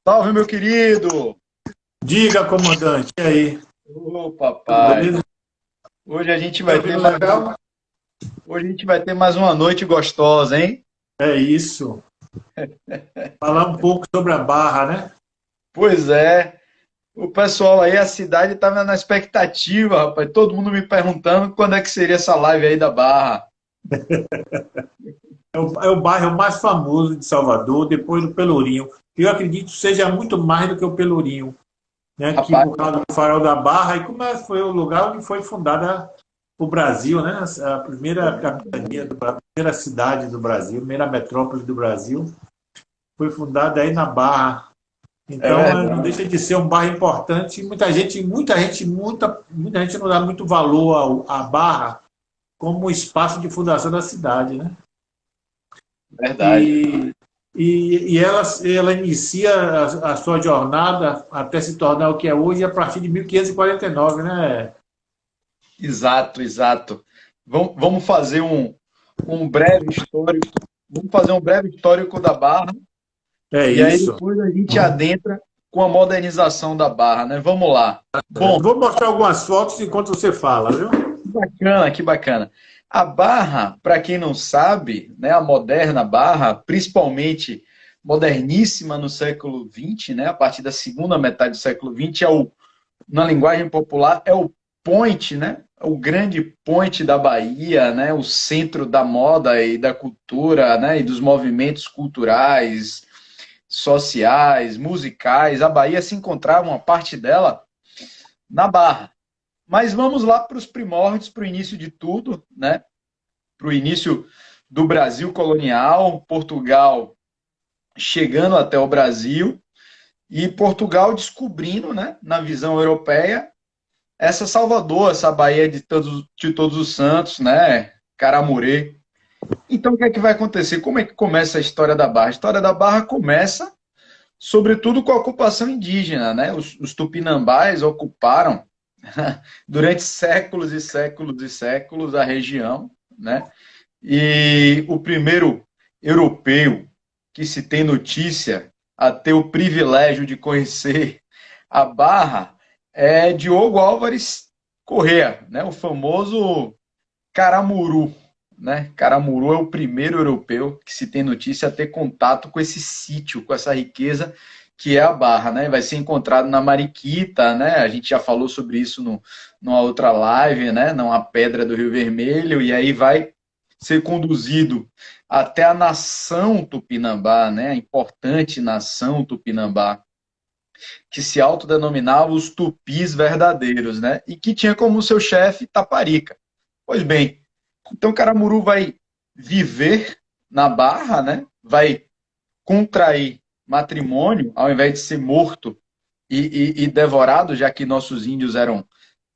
Salve, meu querido! Diga, comandante, e aí? Ô, Tudo papai. beleza? Hoje a gente Tá vai ter ouvindo mais, legal? hoje a gente vai ter mais uma noite gostosa, hein? É isso. Falar um pouco sobre a Barra, né? Pois é. O pessoal aí, a cidade estava na expectativa, rapaz. Todo mundo me perguntando quando é que seria essa live aí da Barra. É o bairro mais famoso de Salvador, depois do Pelourinho. Eu acredito que seja muito mais do que o Pelourinho, né? Que Rapaz, por causa do Farol da Barra, e como foi o lugar onde foi fundada o Brasil, né? A é primeira capitania, verdade. a primeira cidade do Brasil, a primeira metrópole do Brasil, foi fundada aí na Barra. É Então, não verdade. deixa de ser um bairro importante. Muita gente não dá muito valor à Barra como espaço de fundação da cidade, né? Verdade. E, ela inicia a sua jornada até se tornar o que é hoje a partir de 1549, né? Exato, exato. Vamos fazer um breve histórico. Vamos fazer um breve histórico da Barra. É E aí isso. depois a gente adentra com a modernização da Barra, né? Vamos lá. Bom, Vou mostrar algumas fotos enquanto você fala, viu? que bacana, que bacana. A Barra, para quem não sabe, né, a moderna Barra, principalmente moderníssima no século XX, né, a partir da segunda metade do século XX, na linguagem popular, é o point, né, o grande point da Bahia, né, o centro da moda e da cultura, né, e dos movimentos culturais, sociais, musicais. A Bahia se encontrava uma parte dela na Barra. Mas vamos lá para os primórdios, para o início de tudo, né? Para o início do Brasil colonial, Portugal chegando até o Brasil e Portugal descobrindo, né, na visão europeia, essa Salvador, essa Baía de todos os Santos, né, Caramurê. Então, o que é que vai acontecer? Como é que começa a história da Barra? A história da Barra começa sobretudo com a ocupação indígena, né? Os tupinambás ocuparam durante séculos e séculos e séculos a região, né? E o primeiro europeu que se tem notícia a ter o privilégio de conhecer a Barra é Diogo Álvares Corrêa, né? O famoso Caramuru, né? Caramuru é o primeiro europeu que se tem notícia a ter contato com esse sítio, com essa riqueza que é a Barra, né? Vai ser encontrado na Mariquita, né? A gente já falou sobre isso numa outra live, né? Numa pedra do Rio Vermelho, e aí vai ser conduzido até a nação Tupinambá, né? A importante nação Tupinambá, que se autodenominava os tupis verdadeiros, né? E que tinha como seu chefe Taparica. Pois bem, então o Caramuru vai viver na Barra, né? Vai contrair matrimônio, ao invés de ser morto e devorado, já que nossos índios eram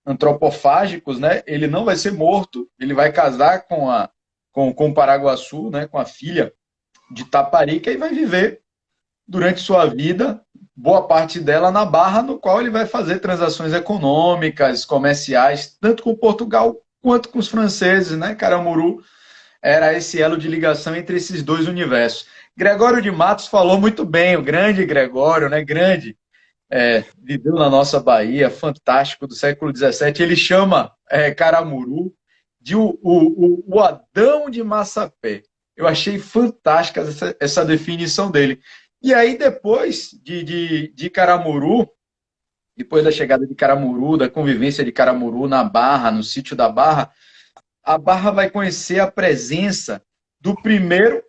antropofágicos, né? Ele não vai ser morto, ele vai casar com o Paraguaçu, né? Com a filha de Taparica e vai viver durante sua vida, boa parte dela na Barra, no qual ele vai fazer transações econômicas, comerciais, tanto com Portugal quanto com os franceses, né? Caramuru era esse elo de ligação entre esses dois universos. Gregório de Matos falou muito bem, o grande Gregório, né? Grande, viveu na nossa Bahia, fantástico, do século XVII. Ele chama Caramuru de o Adão de Massapé. Eu achei fantástica essa definição dele. E aí, depois de Caramuru, depois da chegada de Caramuru, da convivência de Caramuru na Barra, no sítio da Barra, a Barra vai conhecer a presença do primeiro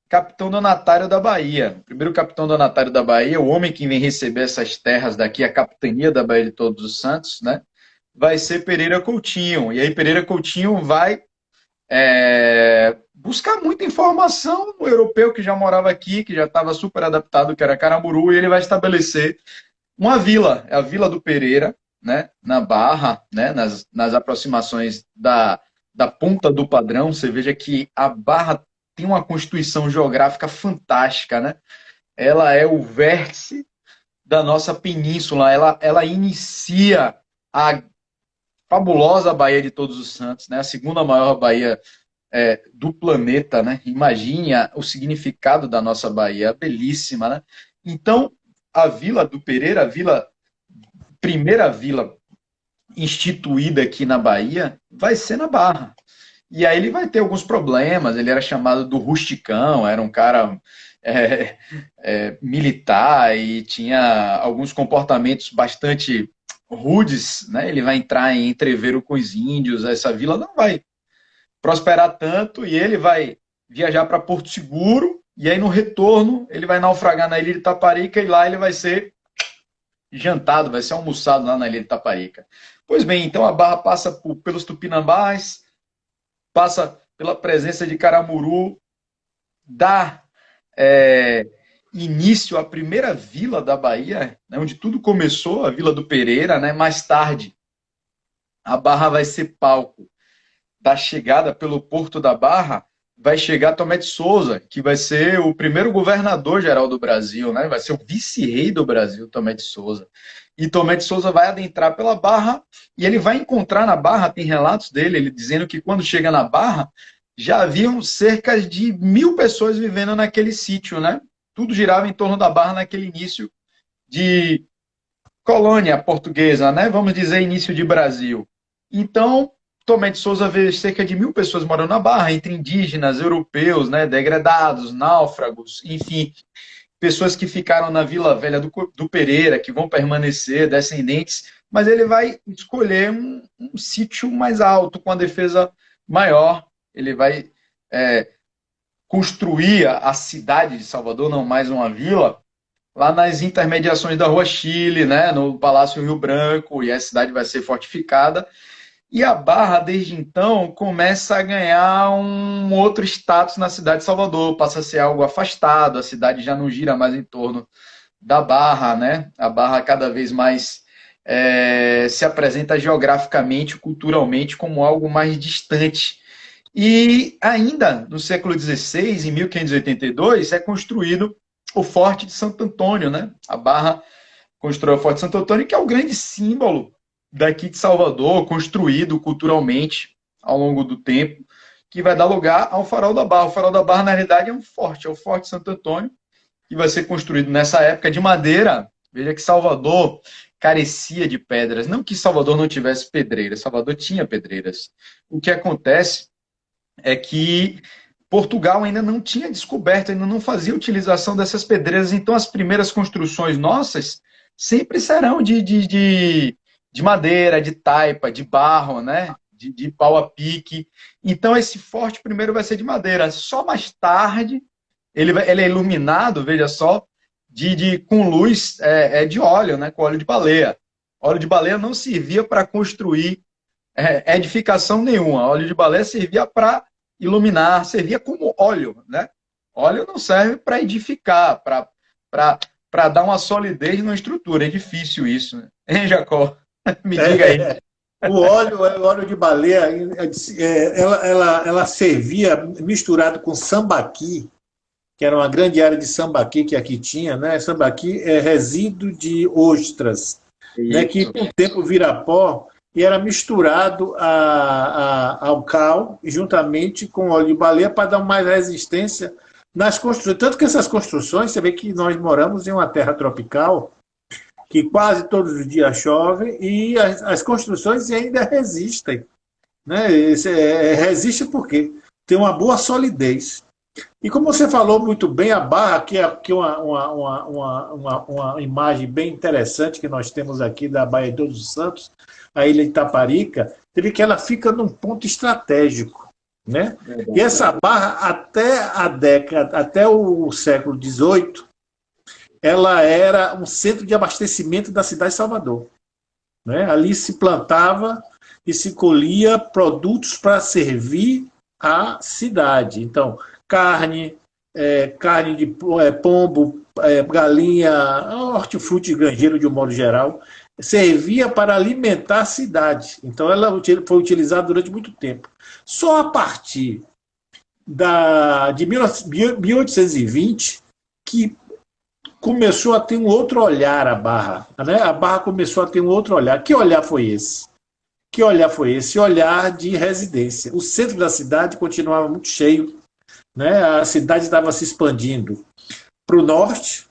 capitão donatário da Bahia. O primeiro capitão donatário da Bahia, o homem que vem receber essas terras daqui, a capitania da Bahia de Todos os Santos, né? Vai ser Pereira Coutinho. E aí Pereira Coutinho vai buscar muita informação. O europeu que já morava aqui, que já estava super adaptado, que era Caramuru, e ele vai estabelecer uma vila, a Vila do Pereira, né, na Barra, né, nas aproximações da Ponta do Padrão. Você veja que a Barra tem uma constituição geográfica fantástica, né? Ela é o vértice da nossa península, ela inicia a fabulosa Baía de Todos os Santos, né? A segunda maior baía do planeta, né? Imagine o significado da nossa Bahia, belíssima, né? Então, a Vila do Pereira, primeira vila instituída aqui na Bahia, vai ser na Barra. E aí ele vai ter alguns problemas, ele era chamado do rusticão, era um cara militar e tinha alguns comportamentos bastante rudes, né? Ele vai entrar em entreveiro com os índios, essa vila não vai prosperar tanto e ele vai viajar para Porto Seguro e aí no retorno ele vai naufragar na ilha de Itaparica e lá ele vai ser jantado, vai ser almoçado lá na ilha de Itaparica. Pois bem, então a Barra passa pelos Tupinambás, passa pela presença de Caramuru, dá início à primeira vila da Bahia, né, onde tudo começou, a Vila do Pereira, né, mais tarde a Barra vai ser palco da chegada pelo Porto da Barra, vai chegar Tomé de Souza, que vai ser o primeiro governador-geral do Brasil, né? Vai ser o vice-rei do Brasil, Tomé de Souza. E Tomé de Souza vai adentrar pela Barra e ele vai encontrar na Barra, tem relatos dele, ele dizendo que quando chega na Barra, já haviam cerca de 1.000 pessoas vivendo naquele sítio, né? Tudo girava em torno da Barra naquele início de colônia portuguesa, né? Vamos dizer, início de Brasil. Então, Tomé de Souza vê cerca de 1.000 pessoas morando na Barra, entre indígenas, europeus, né, degradados, náufragos, enfim, pessoas que ficaram na Vila Velha do Pereira, que vão permanecer, descendentes, mas ele vai escolher um sítio mais alto, com a defesa maior, ele vai construir a cidade de Salvador, não mais uma vila, lá nas intermediações da Rua Chile, né, no Palácio Rio Branco, e a cidade vai ser fortificada. E a Barra, desde então, começa a ganhar um outro status na cidade de Salvador, passa a ser algo afastado, a cidade já não gira mais em torno da Barra, né? A Barra cada vez mais se apresenta geograficamente, culturalmente, como algo mais distante. E ainda no século XVI, em 1582, é construído o Forte de Santo Antônio, né? A Barra constrói o Forte de Santo Antônio, que é o grande símbolo daqui de Salvador, construído culturalmente ao longo do tempo, que vai dar lugar ao Farol da Barra. O Farol da Barra, na realidade, é um forte, é o Forte Santo Antônio, que vai ser construído nessa época de madeira. Veja que Salvador carecia de pedras. Não que Salvador não tivesse pedreiras, Salvador tinha pedreiras. O que acontece é que Portugal ainda não tinha descoberto, ainda não fazia utilização dessas pedreiras, então as primeiras construções nossas sempre serão de madeira, de taipa, de barro, né? De pau a pique. Então, esse forte primeiro vai ser de madeira. Só mais tarde, ele é iluminado, veja só, com luz de óleo, né? Com óleo de baleia. Óleo de baleia não servia para construir edificação nenhuma. Óleo de baleia servia para iluminar, servia como óleo, né? Óleo não serve para edificar, para dar uma solidez numa estrutura. É difícil isso, né? Hein, Jacó? Me diga aí. O óleo de baleia, ela servia misturado com sambaqui, que era uma grande área de sambaqui que aqui tinha, né? Sambaqui é resíduo de ostras, né? Que com o tempo vira pó e era misturado ao cal, juntamente com óleo de baleia, para dar mais resistência nas construções. Tanto que essas construções, você vê que nós moramos em uma terra tropical, que quase todos os dias chove, e as construções ainda resistem. Né? Resiste porque tem uma boa solidez. E como você falou muito bem, a Barra, que é uma imagem bem interessante que nós temos aqui da Baía de Todos os Santos, a ilha de Itaparica, teve que ela fica num ponto estratégico. Né? E essa Barra, até o século XVIII, ela era um centro de abastecimento da cidade de Salvador. Né? Ali se plantava e se colhia produtos para servir a cidade. Então, carne de pombo, galinha, hortifruti granjeiro de um modo geral, servia para alimentar a cidade. Então, ela foi utilizada durante muito tempo. Só a partir de 1820 que começou a ter um outro olhar a Barra. Né? A Barra começou a ter um outro olhar. Que olhar foi esse? Que olhar foi esse? Olhar de residência. O centro da cidade continuava muito cheio. Né? A cidade estava se expandindo para o norte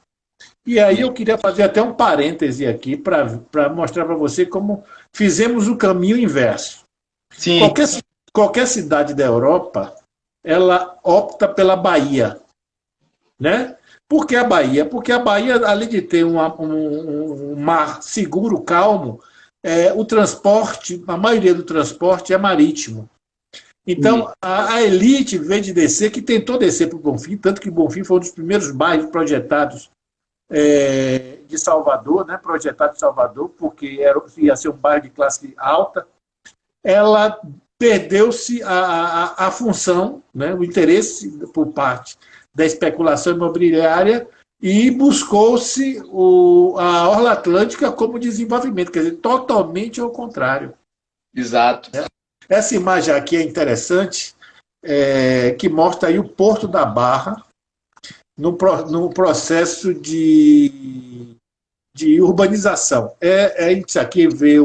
E aí eu queria fazer até um parêntese aqui para mostrar para você como fizemos o caminho inverso. Sim, Qualquer, qualquer cidade da Europa, ela opta pela Bahia, né? Por que a Bahia? Porque a Bahia, além de ter um mar seguro, calmo, o transporte, a maioria do transporte é marítimo. sim, Então, a elite veio de descer, que tentou descer para o Bonfim, tanto que Bonfim foi um dos primeiros bairros projetados de Salvador, né, projetado em Salvador, porque ia ser um bairro de classe alta. Ela perdeu-se a função, né, o interesse por parte da especulação imobiliária e buscou-se a Orla Atlântica como desenvolvimento, quer dizer, totalmente ao contrário. exato. Essa imagem aqui é interessante, que mostra aí o Porto da Barra no processo de urbanização. A gente aqui vê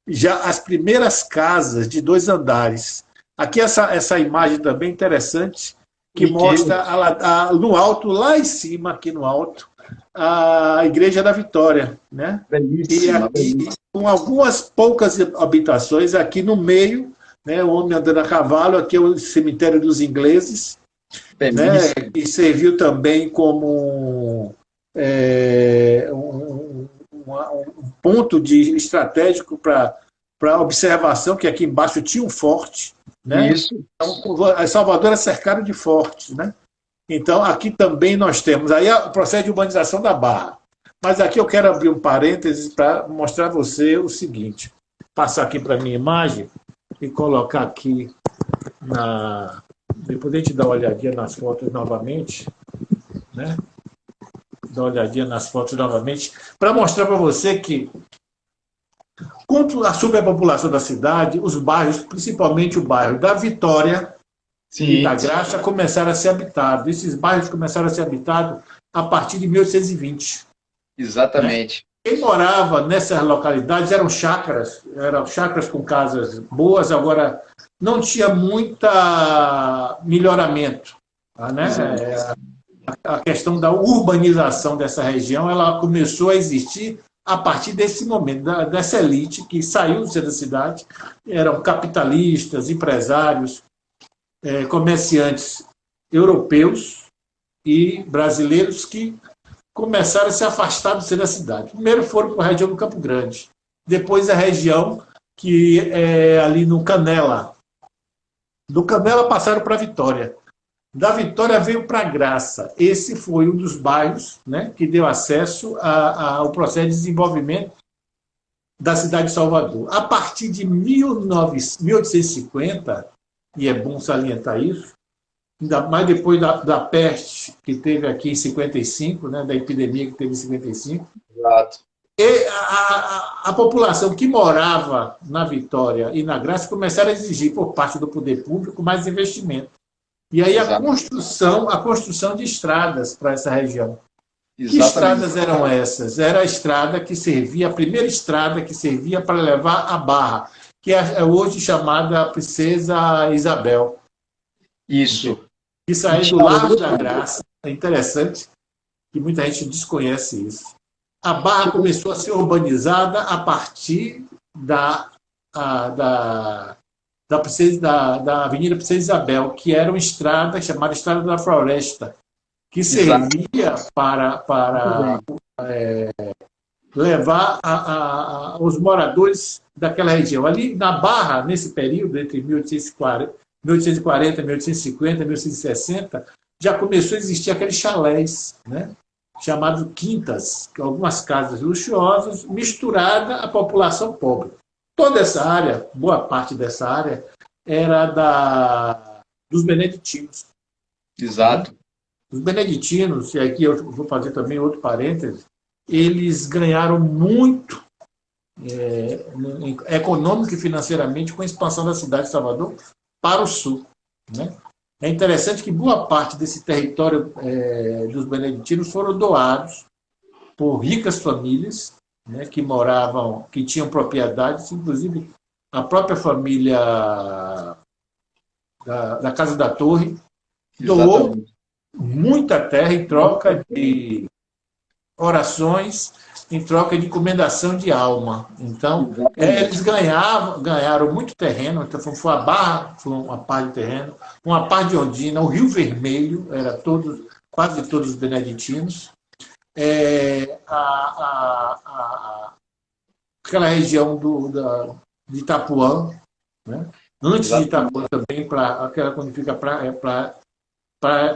já as primeiras casas de 2 andares. Aqui essa imagem também interessante, que mostra no alto, lá em cima, aqui no alto, a Igreja da Vitória, né? E Belíssima, aqui, belíssima. com algumas poucas habitações, aqui no meio, né, o homem andando a cavalo, aqui é o cemitério dos ingleses, né, Belíssima. que serviu também como um ponto estratégico para observação, que aqui embaixo tinha um forte, né? Isso. Então, Salvador é cercado de fortes, né? Então, aqui também nós temos aí o processo de urbanização da Barra. Mas aqui eu quero abrir um parênteses para mostrar a você o seguinte. Passar aqui para a minha imagem e colocar aqui depois a gente dá uma olhadinha nas fotos novamente, né? Dá uma olhadinha nas fotos novamente, para mostrar para você que, quanto à superpopulação da cidade, os bairros, principalmente o bairro da Vitória e da Graça, começaram a ser habitados. Esses bairros começaram a ser habitados a partir de 1820. Exatamente. Né? Quem morava nessas localidades eram chácaras com casas boas, agora não tinha muito melhoramento. Né? A questão da urbanização dessa região ela começou a existir a partir desse momento, dessa elite que saiu do centro da cidade, eram capitalistas, empresários, comerciantes europeus e brasileiros que começaram a se afastar do centro da cidade. Primeiro foram para a região do Campo Grande, depois a região que é ali no Canela. Do Canela passaram para a Vitória. Da Vitória veio para a Graça. Esse foi um dos bairros, né, que deu acesso ao processo de desenvolvimento da cidade de Salvador. A partir de 1850, e é bom salientar isso, ainda mais depois da peste que teve aqui em 55, né, da epidemia que teve em 55, Exato. e a população que morava na Vitória e na Graça começaram a exigir por parte do poder público mais investimento. E aí a construção de estradas para essa região. Exatamente. Que estradas eram essas? Era a estrada que servia, a primeira estrada que servia para levar a Barra, que é hoje chamada Princesa Isabel. Isso. Que saiu do Largo da Graça. É interessante que muita gente desconhece isso. A Barra começou a ser urbanizada a partir da Avenida Princesa Isabel, que era uma estrada chamada Estrada da Floresta, que servia para levar os moradores daquela região. Ali na Barra, nesse período, entre 1840, 1850, 1860, já começou a existir aqueles chalés, né, chamados quintas, algumas casas luxuosas, misturada à população pobre. Toda essa área, boa parte dessa área, era dos beneditinos. Exato. Os beneditinos, e aqui eu vou fazer também outro parêntese, eles ganharam muito econômico e financeiramente com a expansão da cidade de Salvador para o sul. Né? É interessante que boa parte desse território dos beneditinos foram doados por ricas famílias, né, que moravam, que tinham propriedades, inclusive a própria família da Casa da Torre doou muita terra em troca de orações em troca de encomendação de alma. Então, eles ganharam muito terreno, então foi a Barra, foi uma parte de terreno, uma parte de Ondina, o Rio Vermelho, era quase todos os beneditinos, aquela região de Itapuã, né? Antes de Itapuã também, aquela quando fica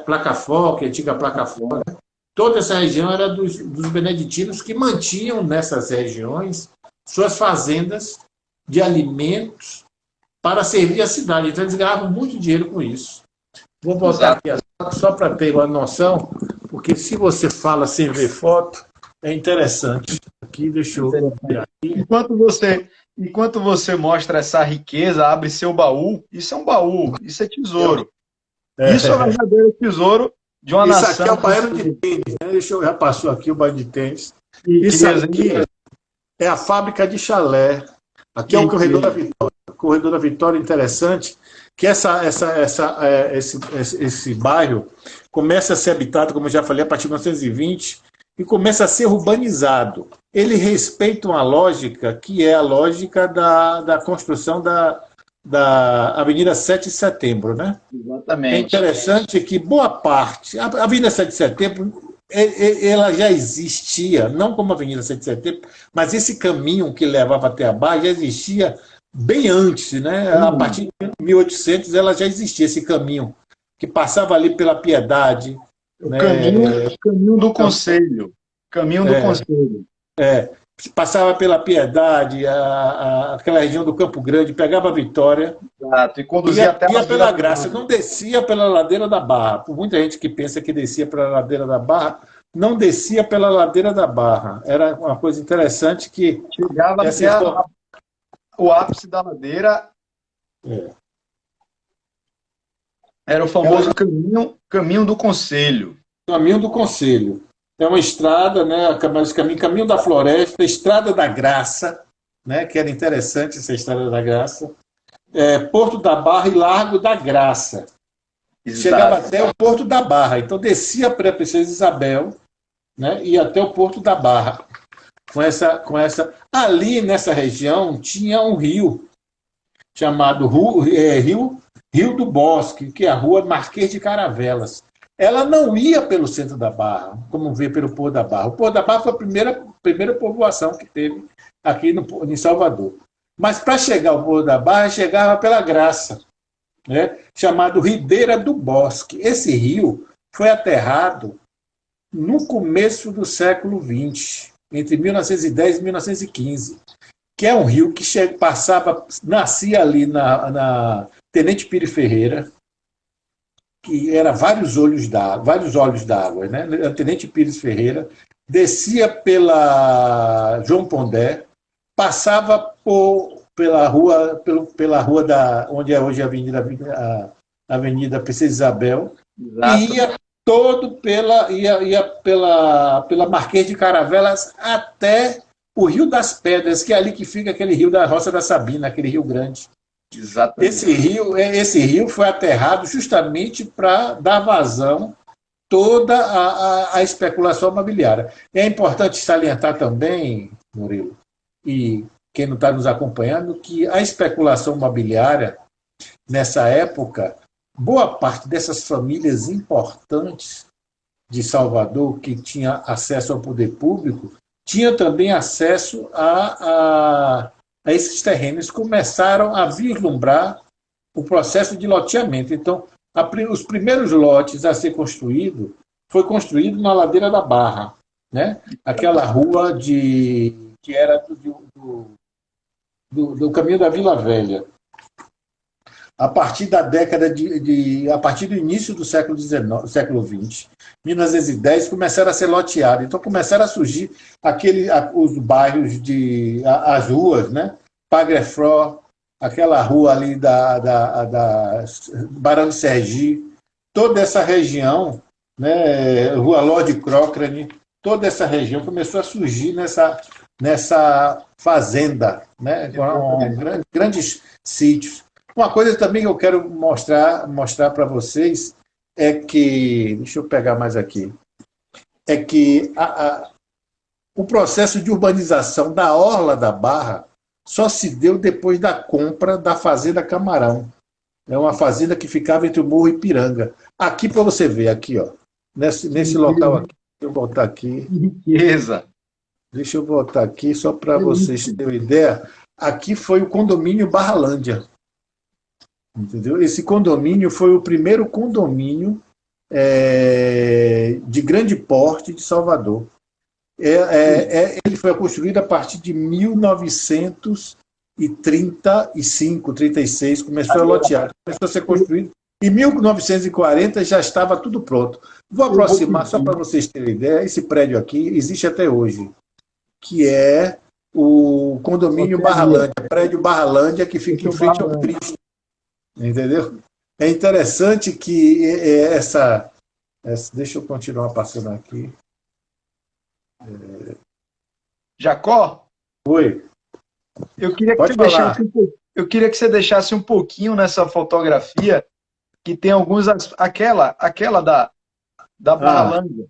Placafó, que é a antiga Placafó, né? Toda essa região era dos beneditinos que mantinham nessas regiões suas fazendas de alimentos para servir a cidade. Então, eles ganhavam muito dinheiro com isso. Vou voltar aqui só para ter uma noção, porque se você fala sem ver foto, é interessante. Aqui, deixa eu ver aqui. Enquanto você mostra essa riqueza, abre seu baú, isso é um baú, isso é tesouro. Isso é um verdadeiro tesouro de uma nação. Isso aqui é o baiano de tênis, né? Já passou aqui o baiano de tênis. Isso aqui é a fábrica de chalé. Aqui é o Corredor da Vitória. O Corredor da Vitória é interessante, que esse bairro começa a ser habitado, como eu já falei, a partir de 1920, e começa a ser urbanizado. Ele respeita uma lógica que é a lógica da construção da Avenida 7 de Setembro, né? Exatamente. É interessante que boa parte, a Avenida 7 de Setembro, ela já existia, não como a Avenida 7 de Setembro, mas esse caminho que levava até a Barra já existia bem antes, né? A partir de 1800 ela já existia, esse caminho, que passava ali pela Piedade. O caminho do Conselho. Caminho do Conselho. Passava pela Piedade, aquela região do Campo Grande, pegava a Vitória. Exato, e conduzia até ia pela Graça, não descia pela ladeira da Barra. Por muita gente que pensa que descia pela ladeira da Barra, não descia pela ladeira da Barra. Era uma coisa interessante que chegava até o ápice da ladeira. Era o famoso caminho do Conselho. Caminho do Conselho. É uma estrada, né? Caminho da Floresta, Estrada da Graça, né? Que era interessante essa Estrada da Graça. Porto da Barra e Largo da Graça. Exato. Chegava até o Porto da Barra. Então descia para a Princesa Isabel, né? E até o Porto da Barra. Ali nessa região tinha um rio chamado Rio do Bosque, que é a Rua Marquês de Caravelas. Ela não ia pelo centro da Barra, como vê pelo Porto da Barra. O Porto da Barra foi a primeira povoação que teve aqui em Salvador. Mas para chegar ao Porto da Barra, chegava pela Graça, né? Chamado Ribeira do Bosque. Esse rio foi aterrado no começo do século XX, entre 1910 e 1915, que é um rio que nascia ali na Tenente Pires Ferreira, que era vários olhos d'água, né? A Tenente Pires Ferreira, descia pela João Pondé, passava pela rua onde é hoje a Avenida Princesa Isabel, e ia pela Marquês de Caravelas até o Rio das Pedras, que é ali que fica aquele rio da Roça da Sabina, aquele rio grande. Exatamente. Esse rio foi aterrado justamente para dar vazão toda a especulação imobiliária. É importante salientar também, Murilo, e quem não está nos acompanhando, que a especulação imobiliária, nessa época, boa parte dessas famílias importantes de Salvador, que tinha acesso ao poder público, tinha também acesso a esses terrenos, começaram a vislumbrar o processo de loteamento. Então, os primeiros lotes a ser construído foi construído na ladeira da Barra, né? Aquela rua que era do caminho da Vila Velha. A partir da década a partir do início do século XX, 1910, começaram a ser loteados. Então começaram a surgir os bairros as ruas, né? Pagrefró, aquela rua ali da Barão de Sergi, toda essa região, né? Rua Lorde Cochrane, toda essa região começou a surgir nessa fazenda, né? Com grandes sítios. Uma coisa também que eu quero mostrar para vocês é que, deixa eu pegar mais aqui, é que o processo de urbanização da orla da Barra só se deu depois da compra da Fazenda Camarão. É uma fazenda que ficava entre o Morro e Ipiranga. Aqui para você ver, aqui, ó, nesse local aqui. Deixa eu voltar aqui. Que riqueza! Deixa eu voltar aqui só para vocês terem uma ideia. Aqui foi o condomínio Barralândia. Entendeu? Esse condomínio foi o primeiro condomínio de grande porte de Salvador. Ele foi construído a partir de 1935, 36, começou a lotear, começou a ser construído. Em 1940 já estava tudo pronto. Vou aproximar, só para vocês terem ideia, esse prédio aqui existe até hoje, que é o condomínio Barralândia, prédio Barralândia, que fica em frente ao Cristo. Entendeu? É interessante que deixa eu continuar passando aqui. Jacó? Oi. Eu queria que você deixasse um pouquinho nessa fotografia, que tem alguns... Aquela da Barralândia,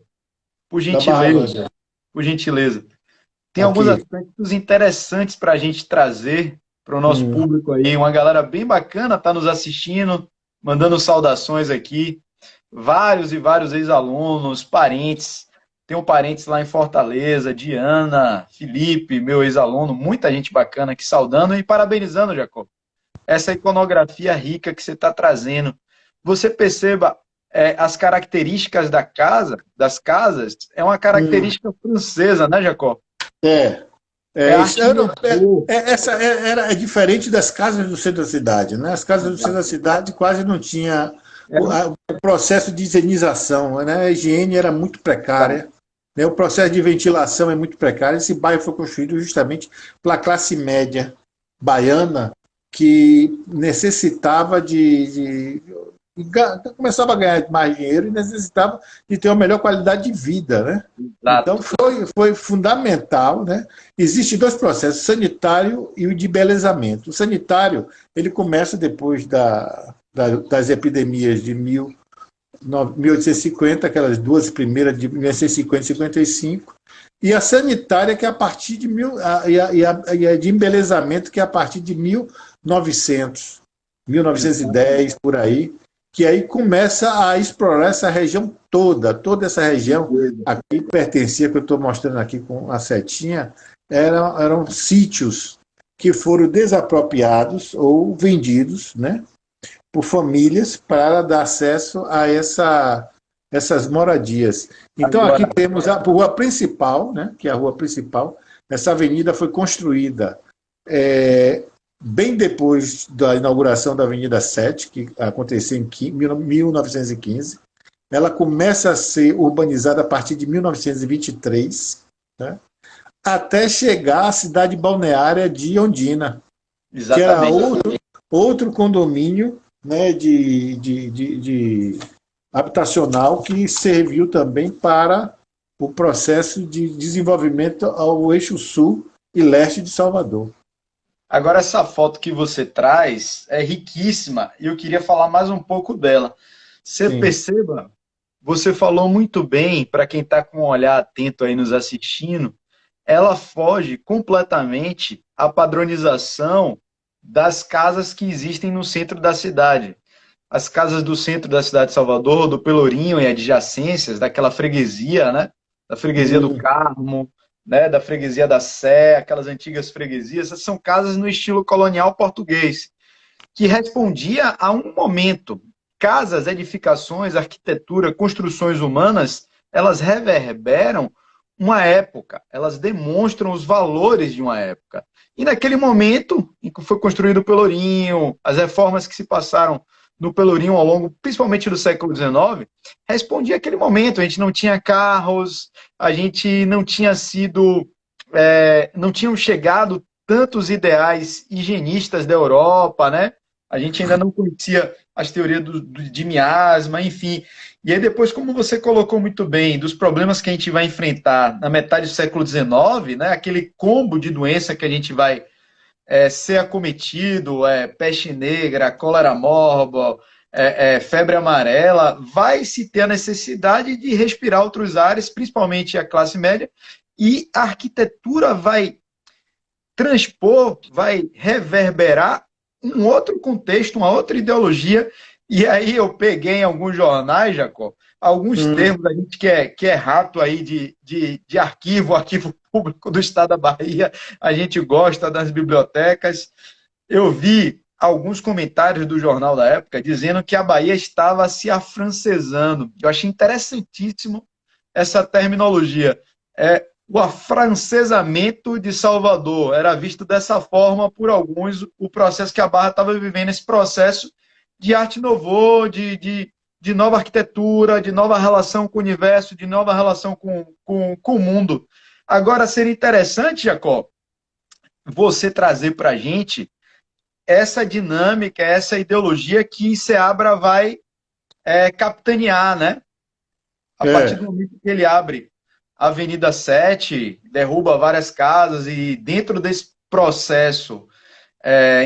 por gentileza. Por gentileza. Tem alguns aspectos interessantes para a gente trazer para o nosso público aí. Uma galera bem bacana está nos assistindo, mandando saudações aqui. Vários e vários ex-alunos, parentes. Tenho parentes lá em Fortaleza, Diana, Felipe, meu ex-aluno, muita gente bacana aqui saudando e parabenizando, Jacó. Essa iconografia rica que você está trazendo. Você perceba as características das casas, é uma característica francesa, né, Jacó? Essa era diferente das casas do centro da cidade, né? As casas do centro da cidade quase não tinha o processo de higienização, né? A higiene era muito precária, né? O processo de ventilação é muito precário. Esse bairro foi construído justamente pela classe média baiana, que necessitava começava a ganhar mais dinheiro e necessitava de ter uma melhor qualidade de vida, né? Exato. Então foi fundamental, né? Existem dois processos, o sanitário e o de embelezamento. O sanitário, ele começa depois das epidemias de 1850, aquelas duas primeiras de 1950 e 55, e a sanitária, que é a partir de e a de embelezamento, que é a partir de 1900, 1910, por aí, que aí começa a explorar essa região toda essa região aqui pertencia, que eu estou mostrando aqui com a setinha, eram sítios que foram desapropriados ou vendidos, né, por famílias para dar acesso a essas moradias. Então aqui temos a rua principal, né, que é a rua principal. Essa avenida foi construída bem depois da inauguração da Avenida 7, que aconteceu em 1915. Ela começa a ser urbanizada a partir de 1923, né, até chegar à cidade balneária de Ondina, exatamente, que era outro condomínio, né, de habitacional que serviu também para o processo de desenvolvimento ao eixo sul e leste de Salvador. Agora, essa foto que você traz é riquíssima e eu queria falar mais um pouco dela. Você perceba, você falou muito bem, para quem está com um olhar atento aí nos assistindo, ela foge completamente à padronização das casas que existem no centro da cidade. As casas do centro da cidade de Salvador, do Pelourinho e adjacências, daquela freguesia, né? Da freguesia do Carmo, né, da freguesia da Sé, aquelas antigas freguesias, essas são casas no estilo colonial português, que respondia a um momento. Casas, edificações, arquitetura, construções humanas, elas reverberam uma época, elas demonstram os valores de uma época. E naquele momento em que foi construído o Pelourinho, as reformas que se passaram no Pelourinho ao longo, principalmente do século XIX, respondia àquele momento. A gente não tinha carros, a gente não tinha não tinham chegado tantos ideais higienistas da Europa, né? A gente ainda não conhecia as teorias de miasma, enfim. E aí depois, como você colocou muito bem, dos problemas que a gente vai enfrentar na metade do século XIX, né? Aquele combo de doença que a gente vai ser acometido, peste negra, cólera mórbus, febre amarela, vai se ter a necessidade de respirar outros ares, principalmente a classe média, e a arquitetura vai transpor, vai reverberar um outro contexto, uma outra ideologia. E aí eu peguei em alguns jornais, Jacó, alguns termos, a gente que é rato aí de arquivo público do Estado da Bahia, a gente gosta das bibliotecas. Eu vi alguns comentários do jornal da época dizendo que a Bahia estava se afrancesando. Eu achei interessantíssimo essa terminologia. O afrancesamento de Salvador era visto dessa forma por alguns, o processo que a Barra estava vivendo, esse processo de arte nouveau, de nova arquitetura, de nova relação com o universo, de nova relação com o mundo. Agora, seria interessante, Jacó, você trazer para a gente essa dinâmica, essa ideologia que Seabra vai capitanear, né? A partir do momento que ele abre a Avenida 7, derruba várias casas e dentro desse processo,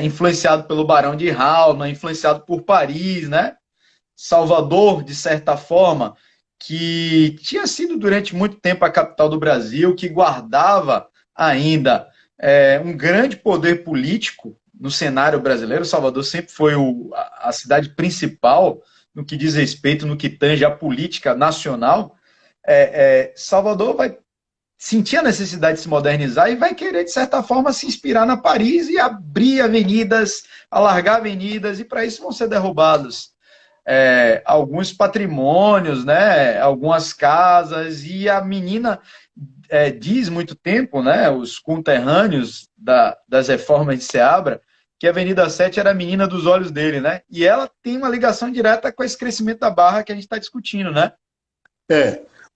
influenciado pelo Barão de Halma, influenciado por Paris, né? Salvador, de certa forma, que tinha sido durante muito tempo a capital do Brasil, que guardava ainda um grande poder político no cenário brasileiro. Salvador sempre foi a cidade principal no que diz respeito, no que tange a política nacional. Salvador vai sentir a necessidade de se modernizar e vai querer, de certa forma, se inspirar na Paris e abrir avenidas, alargar avenidas, e para isso vão ser derrubados alguns patrimônios, né, algumas casas, e a menina diz muito tempo, né, os conterrâneos das reformas de Seabra, que a Avenida 7 era a menina dos olhos dele, né, e ela tem uma ligação direta com esse crescimento da Barra que a gente está discutindo, né?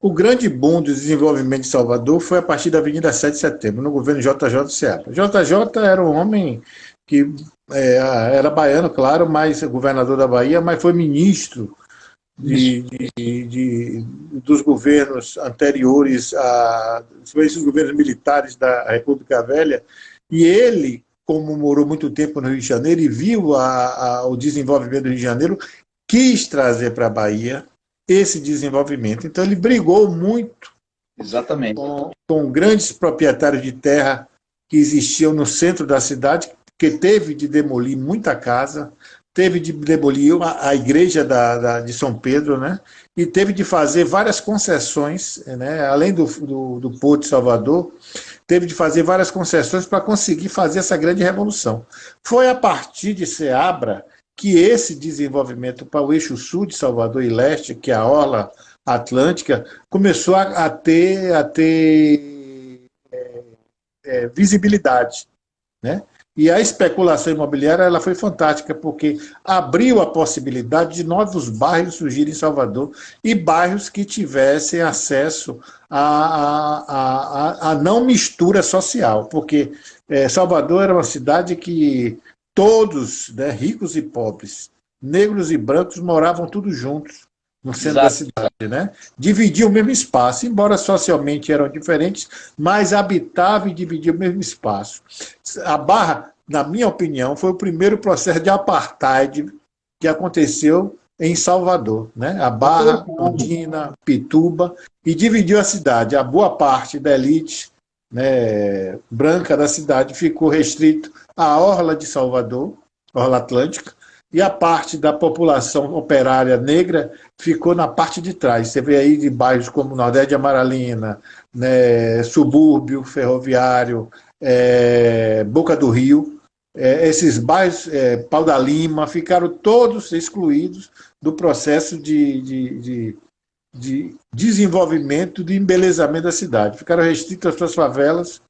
O grande boom do desenvolvimento de Salvador foi a partir da Avenida 7 de Setembro, no governo JJ Seabra. JJ era um homem que era baiano, claro, mas governador da Bahia, mas foi ministro dos governos anteriores, esses governos militares da República Velha, e ele, como morou muito tempo no Rio de Janeiro e viu o desenvolvimento do Rio de Janeiro, quis trazer para a Bahia esse desenvolvimento. Então ele brigou muito Exatamente. com grandes proprietários de terra que existiam no centro da cidade, que teve de demolir muita casa, teve de demolir a igreja de São Pedro, né? E teve de fazer várias concessões, né? Além do Porto de Salvador, teve de fazer várias concessões para conseguir fazer essa grande revolução. Foi a partir de Seabra que esse desenvolvimento para o eixo sul de Salvador e leste, que é a orla atlântica, começou a ter visibilidade, né? E a especulação imobiliária ela foi fantástica, porque abriu a possibilidade de novos bairros surgirem em Salvador e bairros que tivessem acesso a não mistura social, porque Salvador era uma cidade que todos, né, ricos e pobres, negros e brancos, moravam todos juntos no centro da cidade, né? Dividiam o mesmo espaço, embora socialmente eram diferentes, mas habitavam e dividiam o mesmo espaço. A Barra, na minha opinião, foi o primeiro processo de apartheid que aconteceu em Salvador, né? A Barra, Ondina, Pituba, e dividiu a cidade. A boa parte da elite, né, branca da cidade ficou restrito à orla de Salvador, orla atlântica, e a parte da população operária negra ficou na parte de trás. Você vê aí de bairros como Nordeste de Amaralina, né, Subúrbio, Ferroviário, Boca do Rio, esses bairros, Pau da Lima, ficaram todos excluídos do processo de desenvolvimento, de embelezamento da cidade. Ficaram restritos às suas favelas,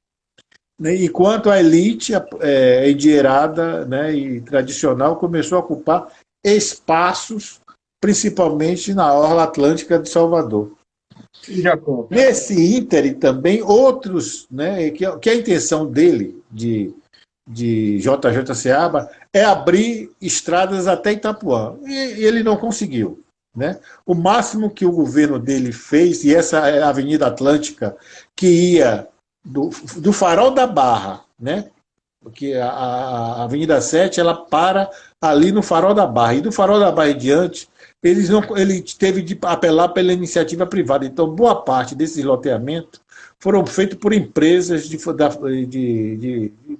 né, enquanto a elite endinheirada, né, e tradicional começou a ocupar espaços, principalmente na orla atlântica de Salvador. Nesse ínterim também, outros, né, que a intenção dele, de JJ Seabra, é abrir estradas até Itapuã. E ele não conseguiu, né? O máximo que o governo dele fez, e essa é a Avenida Atlântica, que ia do Farol da Barra, né? Porque a Avenida 7 ela para ali no Farol da Barra, e do Farol da Barra em diante ele teve de apelar pela iniciativa privada. Então, boa parte desses loteamentos foram feitos por empresas de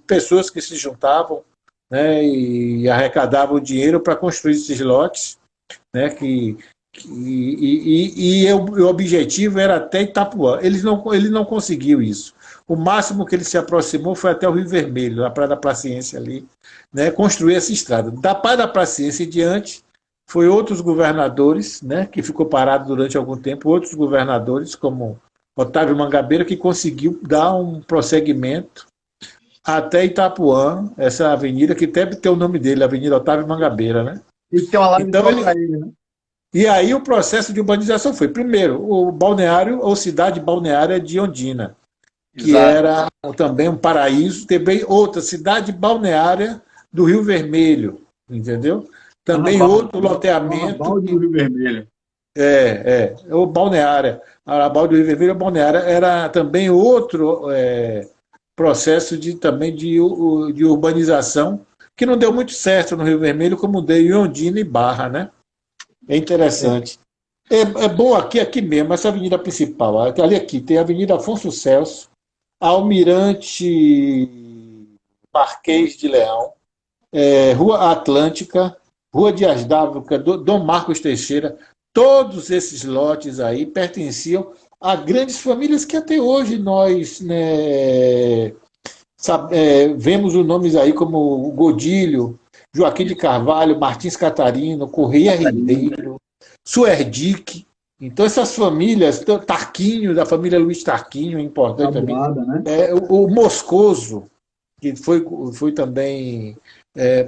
pessoas que se juntavam, né, e arrecadavam dinheiro para construir esses lotes, né, o objetivo era até Itapuã. Ele não conseguiu isso. O máximo que ele se aproximou foi até o Rio Vermelho, na Praia da Paciência ali, né, construir essa estrada. Da Praia da Paciência em diante, foi outros governadores, né, que ficou parado durante algum tempo, outros governadores, como Otávio Mangabeira, que conseguiu dar um prosseguimento até Itapuã, essa avenida que deve ter o nome dele, Avenida Otávio Mangabeira, né? E tem uma live Então, para ele, né? e aí o processo de urbanização foi, primeiro, o balneário ou cidade balneária de Ondina, que Exato. era também um paraíso, também outra cidade balneária do Rio Vermelho, entendeu? Também outro loteamento. Balde do Rio Vermelho. O balneária. A balde do Rio Vermelho, a balneária, era também outro processo também de urbanização, que não deu muito certo no Rio Vermelho, como deu em Ondina e Barra, né? É interessante. É bom aqui mesmo, essa avenida principal. Ali aqui tem a Avenida Afonso Celso, Almirante Marquês de Leão, Rua Atlântica, Rua Dias Dávila, Dom Marcos Teixeira. Todos esses lotes aí pertenciam a grandes famílias que até hoje nós, né, vemos os nomes aí como Godilho, Joaquim de Carvalho, Martins Catarino, Correia Ribeiro, Suerdic. Então, essas famílias, Tarquinho, da família Luiz Tarquinho, é importante também. Né? O Moscoso, que foi também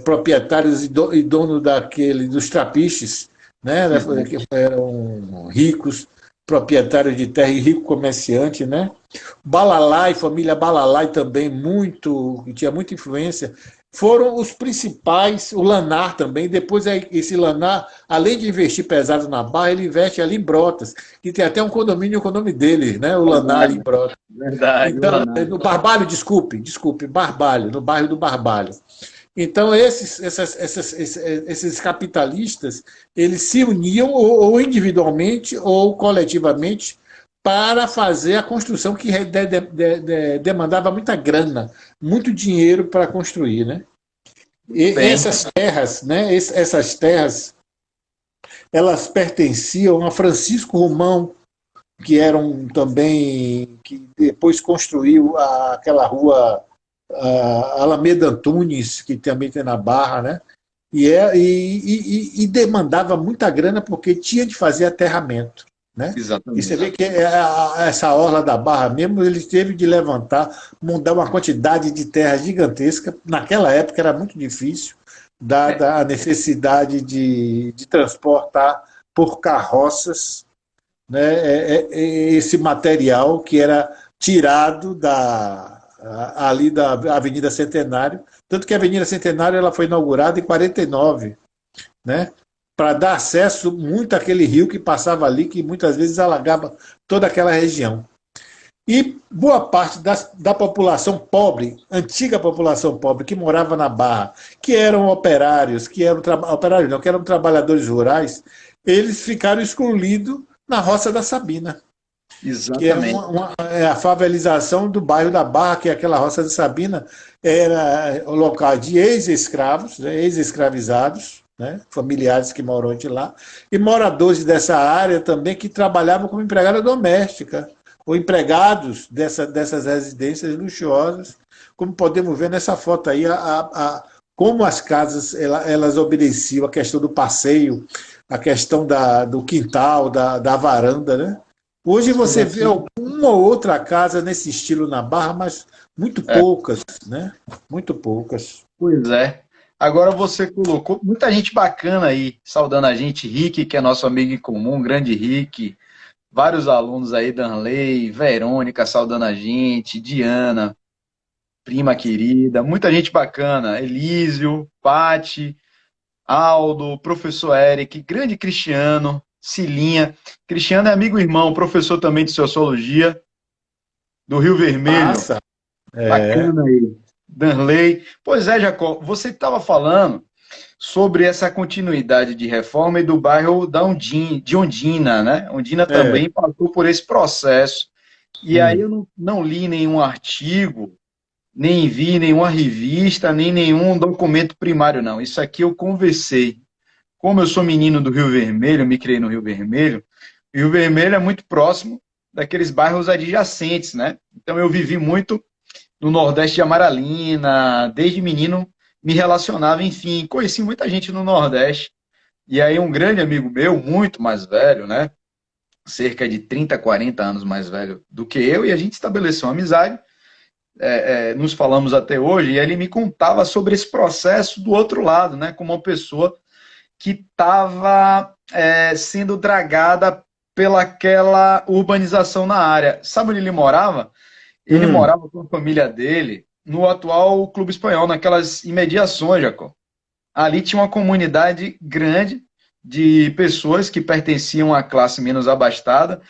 proprietário e dono dos trapiches, né, que eram ricos, proprietários de terra e rico comerciante, né? Balalai, família Balalai também, que tinha muita influência, foram os principais, o Lanar também. Depois, esse Lanar, além de investir pesado na Barra, ele investe ali em Brotas, que tem até um condomínio com o nome dele, né? O Lanar ali em Brotas. Verdade. Então, no Barbalho, desculpe, Barbalho, no bairro do Barbalho. Então, esses capitalistas, eles se uniam ou individualmente ou coletivamente para fazer a construção que demandava muita grana, muito dinheiro para construir, né? E essas terras, né? Essas terras, elas pertenciam a Francisco Romão, que que depois construiu aquela rua Alameda Antunes, que também tem na Barra, né? E demandava muita grana porque tinha de fazer aterramento, né? Exatamente. E você vê que essa orla da Barra mesmo, ele teve de montar uma quantidade de terra gigantesca. Naquela época era muito difícil, dada a necessidade de transportar por carroças, né, esse material que era tirado ali da Avenida Centenário, tanto que a Avenida Centenário ela foi inaugurada em 49, né, para dar acesso muito àquele rio que passava ali, que muitas vezes alagava toda aquela região. E boa parte da população pobre, antiga população pobre, que morava na Barra, que eram operários, que eram trabalhadores rurais, eles ficaram excluídos na Roça da Sabina. Exatamente. Que é a favelização do bairro da Barra, que é aquela Roça da Sabina, era o local de ex-escravos, né, ex-escravizados, né, familiares que moram de lá, e moradores dessa área também que trabalhavam como empregada doméstica, ou empregados dessas residências luxuosas, como podemos ver nessa foto aí, como as casas elas obedeciam a questão do passeio, a questão do quintal, da varanda, né? Hoje você vê uma ou outra casa nesse estilo na Barra, mas muito poucas, né? Muito poucas. Pois é. Agora você colocou muita gente bacana aí, saudando a gente, Rick, que é nosso amigo em comum, grande Rick, vários alunos aí, Danley, Verônica saudando a gente, Diana, prima querida, muita gente bacana, Elísio, Pati, Aldo, professor Eric, grande Cristiano, Cilinha. Cristiano é amigo e irmão, professor também de Sociologia, do Rio Vermelho. Nossa, Bacana aí. Danley. Pois é, Jacó, você estava falando sobre essa continuidade de reforma e do bairro de Ondina, né? Ondina É, também passou por esse processo. E aí sim. eu não li nenhum artigo, nem vi nenhuma revista, nem nenhum documento primário, não. Isso aqui eu conversei. Como eu sou menino do Rio Vermelho, me criei no Rio Vermelho, o Rio Vermelho é muito próximo daqueles bairros adjacentes, né? Então eu vivi muito no Nordeste de Amaralina, desde menino me relacionava, enfim, conheci muita gente no Nordeste. E aí um grande amigo meu, muito mais velho, né? Cerca de 30, 40 anos mais velho do que eu, e a gente estabeleceu uma amizade, nos falamos até hoje, e ele me contava sobre esse processo do outro lado, né? Como uma pessoa que estava sendo dragada pelaquela urbanização na área. Sabe onde ele morava? Ele Hum, morava com a família dele no atual Clube Espanhol, naquelas imediações, Jacob. Ali tinha uma comunidade grande de pessoas que pertenciam à classe menos abastada,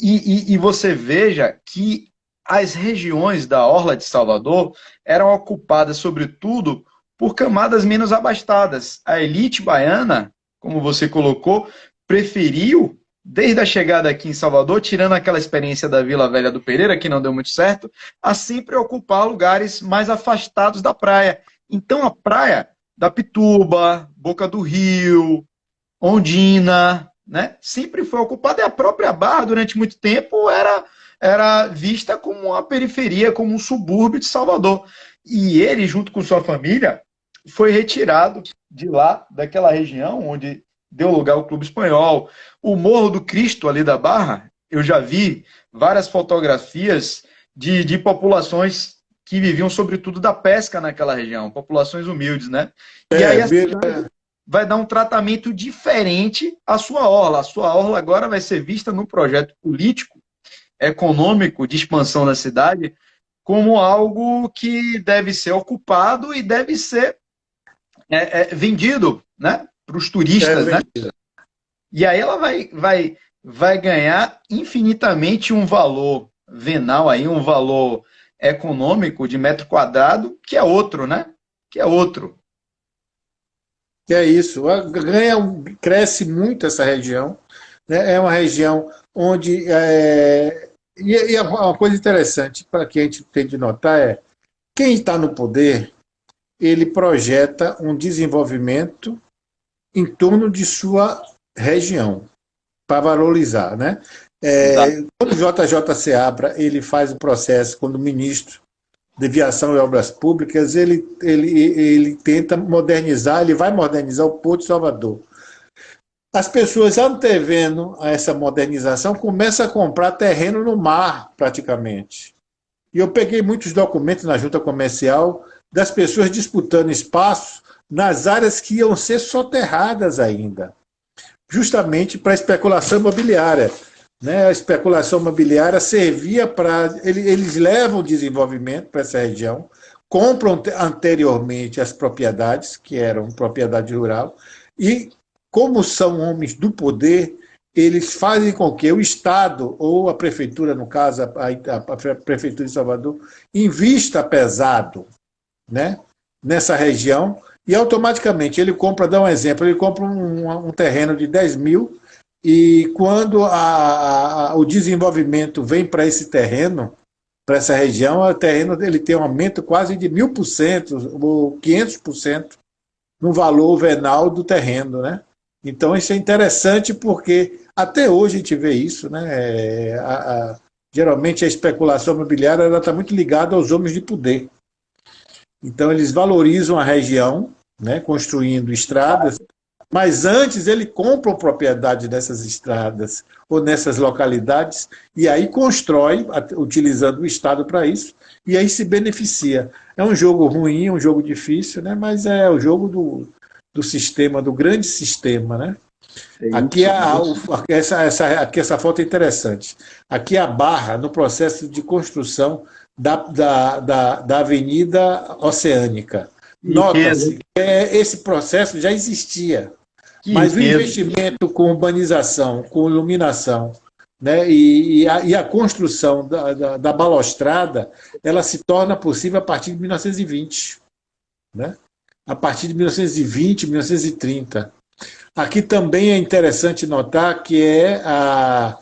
e você veja que as regiões da Orla de Salvador eram ocupadas, sobretudo, por camadas menos abastadas. A elite baiana, como você colocou, preferiu, desde a chegada aqui em Salvador, tirando aquela experiência da Vila Velha do Pereira, que não deu muito certo, a sempre ocupar lugares mais afastados da praia. Então, a praia da Pituba, Boca do Rio, Ondina, né? Sempre foi ocupada, e a própria Barra, durante muito tempo, era vista como uma periferia, como um subúrbio de Salvador. E ele, junto com sua família, foi retirado de lá, daquela região onde deu lugar ao Clube Espanhol. O Morro do Cristo, ali da Barra, eu já vi várias fotografias de populações que viviam, sobretudo, da pesca naquela região, populações humildes, né? E aí é, a cidade vai dar um tratamento diferente à sua orla. A sua orla agora vai ser vista no projeto político, econômico, de expansão da cidade, como algo que deve ser ocupado e deve ser vendido, né, para os turistas, né? é, E aí ela vai ganhar infinitamente um valor venal aí, um valor econômico de metro quadrado, que é outro, né? Que é outro. é isso. Cresce muito essa região, né? É uma região onde. E uma coisa interessante para que a gente tem de notar é quem está no poder, ele projeta um desenvolvimento em torno de sua região, para valorizar, né? Exato. Quando o JJ Seabra ele faz o processo, quando o ministro de Viação e Obras Públicas, ele tenta modernizar, ele vai modernizar o Porto de Salvador. As pessoas, antevendo a essa modernização, começam a comprar terreno no mar, praticamente. E eu peguei muitos documentos na junta comercial das pessoas disputando espaços nas áreas que iam ser soterradas ainda, justamente para a especulação imobiliária. Né? A especulação imobiliária servia para. Eles levam desenvolvimento para essa região, compram anteriormente as propriedades, que eram propriedade rural, e, como são homens do poder, eles fazem com que o Estado, ou a Prefeitura, no caso, a Prefeitura de Salvador, invista pesado, né, nessa região, e automaticamente ele compra, dá um exemplo, ele compra um terreno de 10 mil, e quando o desenvolvimento vem para esse terreno, para essa região, o terreno ele tem um aumento quase de 1000% ou 500% no valor venal do terreno, né? Então isso é interessante porque até hoje a gente vê isso, né? Geralmente a especulação imobiliária está muito ligada aos homens de poder. Então eles valorizam a região, né? Construindo estradas, mas antes ele compra propriedade dessas estradas ou nessas localidades e aí constrói, utilizando o Estado para isso, e aí se beneficia. É um jogo ruim, um jogo difícil, né? Mas é o jogo do sistema, do grande sistema, né? É Aqui, isso. aqui essa foto é interessante. Aqui a Barra, no processo de construção da Avenida Oceânica. Que riqueza, Nota-se que esse processo já existia, que mas o riqueza. investimento com urbanização, com iluminação, né, e a construção da balaustrada, ela se torna possível a partir de 1920. Né? a partir de 1920, 1930. Aqui também é interessante notar que é a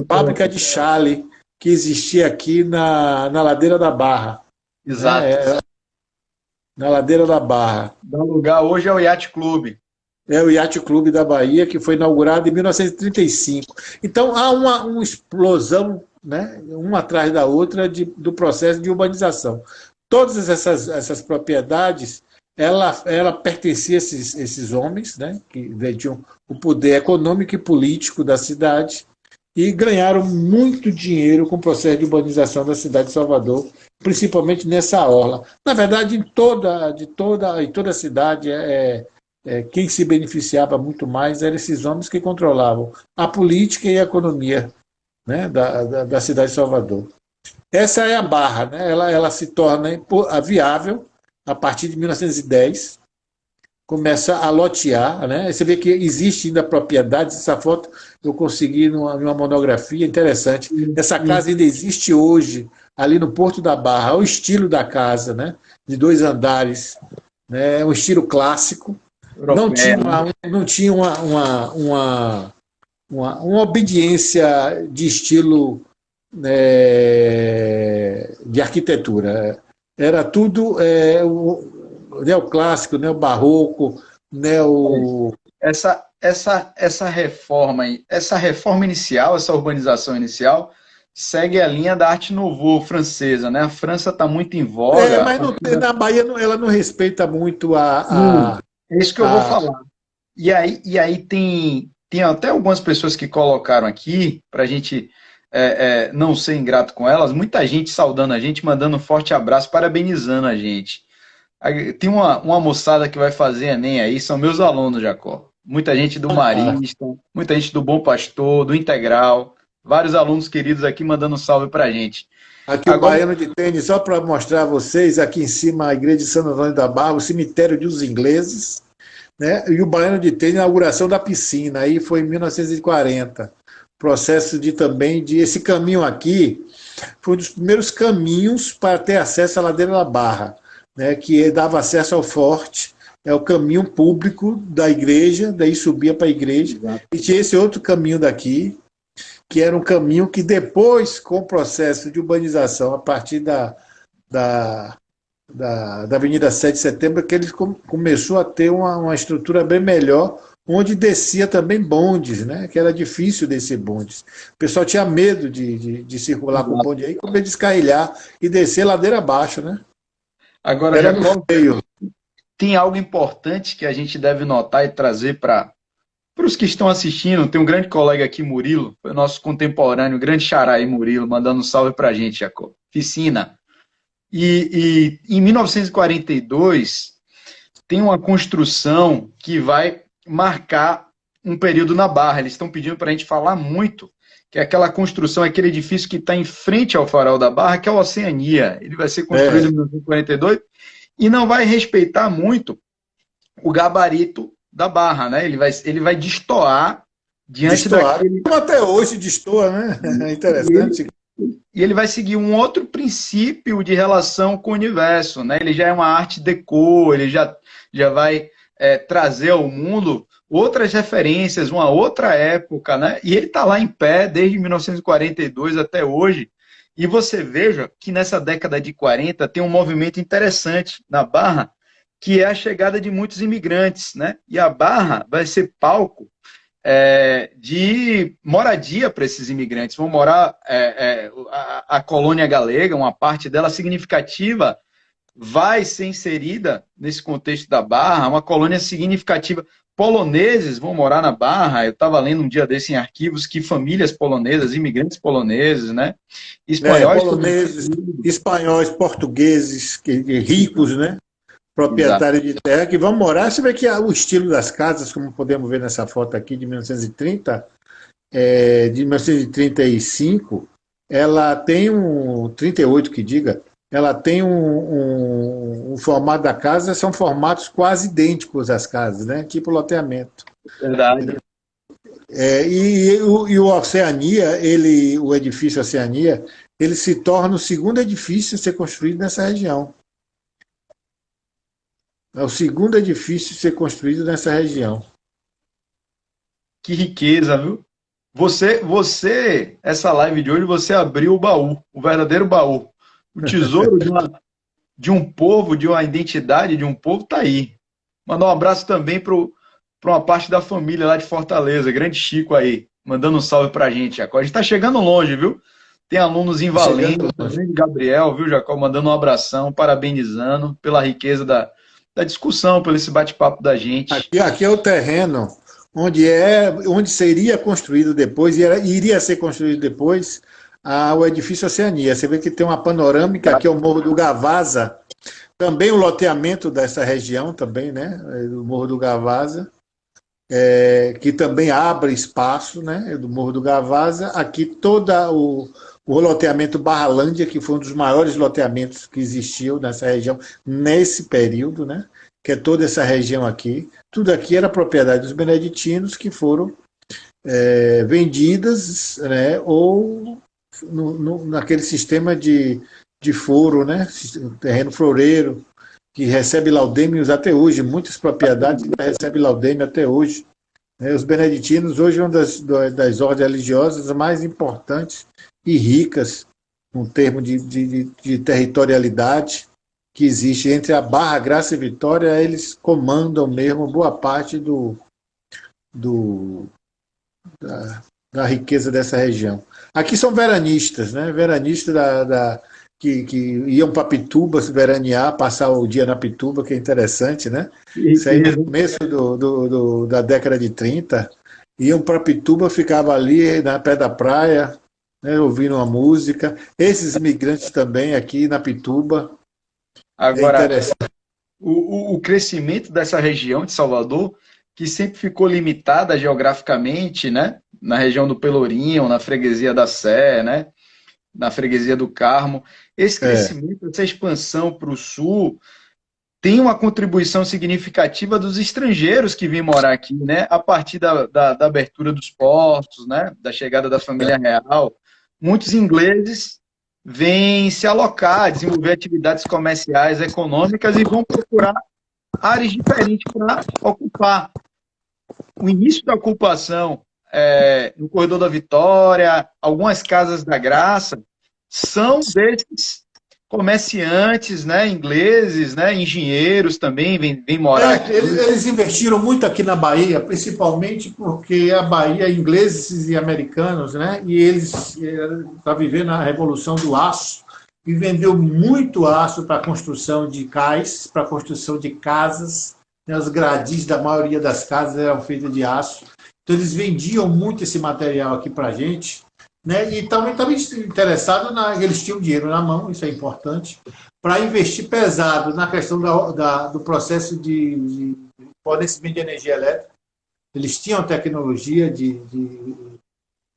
fábrica de chale que existia aqui na Ladeira da Barra. Né? Exato. Na Ladeira da Barra. Dá lugar hoje ao Yacht Clube. É o Yacht Clube da Bahia, que foi inaugurado em 1935. Então, há uma explosão, né, uma atrás da outra, do processo de urbanização. Todas essas propriedades, ela pertencia a esses homens, né, que tinham o poder econômico e político da cidade, e ganharam muito dinheiro com o processo de urbanização da cidade de Salvador, principalmente nessa orla. Na verdade, em toda a cidade, quem se beneficiava muito mais eram esses homens que controlavam a política e a economia, né, da cidade de Salvador. Essa é a Barra, né? Ela se torna viável a partir de 1910, começa a lotear, né? Você vê que existe ainda propriedades. Essa foto eu consegui numa monografia interessante. Essa casa ainda existe hoje, ali no Porto da Barra. O estilo da casa, né? De 2 andares, né? Um estilo clássico. Não tinha uma obediência de estilo, de arquitetura. Era tudo o neoclássico, neobarroco, Essa reforma inicial, essa urbanização inicial, segue a linha da Arte Nouveau francesa, né? A França está muito em voga. Mas na Bahia ela não respeita muito é isso que eu vou falar. E aí tem até algumas pessoas que colocaram aqui, para a gente não ser ingrato com elas, muita gente saudando a gente, mandando um forte abraço, parabenizando a gente. Tem uma moçada que vai fazer Enem aí, são meus alunos, Jacó. Muita gente do Marista, muita gente do Bom Pastor, do Integral, vários alunos queridos aqui mandando um salve para a gente. Aqui agora, o Baiano de Tênis, só para mostrar a vocês, aqui em cima a igreja de Santo Antônio da Barra, o cemitério dos ingleses, né? E o Baiano de Tênis, a inauguração da piscina, aí foi em 1940. Processo esse caminho aqui foi um dos primeiros caminhos para ter acesso à Ladeira da Barra, né? Que dava acesso ao forte, é o caminho público da igreja, daí subia para a igreja. Exato. E tinha esse outro caminho daqui, que era um caminho que depois, com o processo de urbanização, a partir da Avenida 7 de Setembro, que ele começou a ter uma estrutura bem melhor, onde descia também bondes, né? Que era difícil descer bondes. O pessoal tinha medo de circular com o bonde aí, com medo de descarrilhar e descer ladeira abaixo, né? Agora, tem algo importante que a gente deve notar e trazer para os que estão assistindo. Tem um grande colega aqui, Murilo, foi nosso contemporâneo, grande xará aí, Murilo, mandando um salve para a gente, Jacob. Piscina. E em 1942, tem uma construção que vai marcar um período na Barra. Eles estão pedindo para a gente falar muito, que é aquela construção, aquele edifício que está em frente ao Farol da Barra, que é a Oceania. Ele vai ser construído em 1942 e não vai respeitar muito o gabarito da Barra, né? Ele vai destoar diante daquele... Até hoje destoa, né? É interessante. E ele vai seguir um outro princípio de relação com o universo, né? Ele já é uma arte déco, ele já vai trazer ao mundo outras referências, uma outra época, né? E ele está lá em pé desde 1942 até hoje. E você veja que nessa década de 40 tem um movimento interessante na Barra, que é a chegada de muitos imigrantes, né? E a Barra vai ser palco de moradia para esses imigrantes. Vão morar a colônia galega, uma parte dela significativa, vai ser inserida nesse contexto da Barra, uma colônia significativa. Poloneses vão morar na Barra. Eu estava lendo um dia desse em arquivos que famílias polonesas, imigrantes poloneses, né? Espanhóis, portugueses, ricos, né? Proprietários de terra que vão morar. Você vê que o estilo das casas, como podemos ver nessa foto aqui de 1930, de 1935, ela tem 38 que diga, ela tem um formato da casa, são formatos quase idênticos às casas, né? Tipo loteamento. Verdade. E o Oceania, o edifício Oceania, ele se torna o segundo edifício a ser construído nessa região. É o segundo edifício a ser construído nessa região. Que riqueza, viu? Essa live de hoje, você abriu o baú, o verdadeiro baú. O tesouro de um povo, de uma identidade de um povo, tá aí. Mandar um abraço também para uma parte da família lá de Fortaleza, grande Chico aí, mandando um salve pra gente, Jacó. A gente tá chegando longe, viu? Tem alunos em Valência, grande Gabriel, viu, Jacó? Mandando um abração, parabenizando pela riqueza da discussão, pelo esse bate-papo da gente. Aqui é o terreno onde seria construído depois, iria ser construído depois, o edifício Oceania. Você vê que tem uma panorâmica, aqui é o Morro do Gavaza, também o loteamento dessa região, também, né? Do Morro do Gavaza, que também abre espaço, né? Do Morro do Gavaza. Aqui todo o loteamento Barralândia, que foi um dos maiores loteamentos que existiu nessa região nesse período, né? Que é toda essa região aqui. Tudo aqui era propriedade dos beneditinos que foram vendidas, né? Ou naquele sistema de foro, né? Terreno floreiro, que recebe laudêmios até hoje. Muitas propriedades recebem laudêmio até hoje. Os beneditinos hoje é uma das ordens religiosas mais importantes e ricas, no termo de territorialidade que existe entre a Barra, Graça e Vitória. Eles comandam mesmo boa parte da riqueza dessa região. Aqui são veranistas, né? Veranistas que iam para Pituba se veranear, passar o dia na Pituba, que é interessante, né? Isso aí no começo da década de 30, iam para Pituba, ficavam ali na pé da praia, né, ouvindo uma música. Esses imigrantes também aqui na Pituba. Agora, o crescimento dessa região de Salvador, que sempre ficou limitada geograficamente, né? Na região do Pelourinho, na freguesia da Sé, né? Na freguesia do Carmo. Esse crescimento, essa expansão para o sul, tem uma contribuição significativa dos estrangeiros que vêm morar aqui, né? A partir da abertura dos portos, né? Da chegada da família real. Muitos ingleses vêm se alocar, desenvolver atividades comerciais, econômicas e vão procurar áreas diferentes para ocupar. O início da ocupação no Corredor da Vitória, algumas casas da Graça, são desses comerciantes, né, ingleses, né, engenheiros também vêm morar aqui. Eles investiram muito aqui na Bahia, principalmente porque a Bahia, ingleses e americanos, né, e eles estão vivendo a revolução do aço, e vendeu muito aço para a construção de cais, para a construção de casas, né, os gradis da maioria das casas eram feitos de aço, então eles vendiam muito esse material aqui para a gente, né? E também interessado, eles tinham dinheiro na mão, isso é importante, para investir pesado na questão do processo de fornecimento de energia elétrica. Eles tinham tecnologia de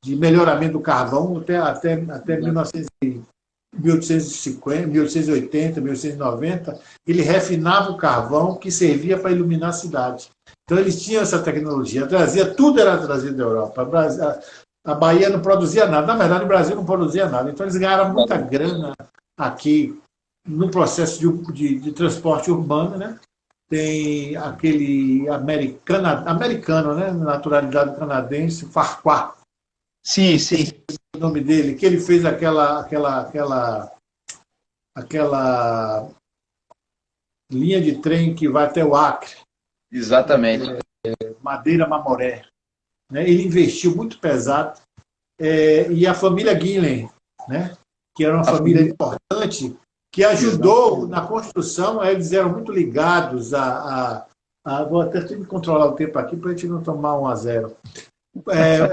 melhoramento do carvão até 1850, 1880, 1890. Ele refinava o carvão que servia para iluminar a cidade. Então eles tinham essa tecnologia, tudo era trazido da Europa. A Bahia não produzia nada. Na verdade, o Brasil não produzia nada. Então, eles ganharam muita grana aqui no processo de transporte urbano, né? Tem aquele americano, né? Naturalidade canadense, Farquhar. Sim, sim. O nome dele, que ele fez aquela linha de trem que vai até o Acre. Exatamente. Madeira Mamoré. Ele investiu muito pesado, e a família Guilhem, né, que era uma família importante, que ajudou na construção. Eles eram muito ligados vou até ter que controlar o tempo aqui para a gente não tomar 1-0.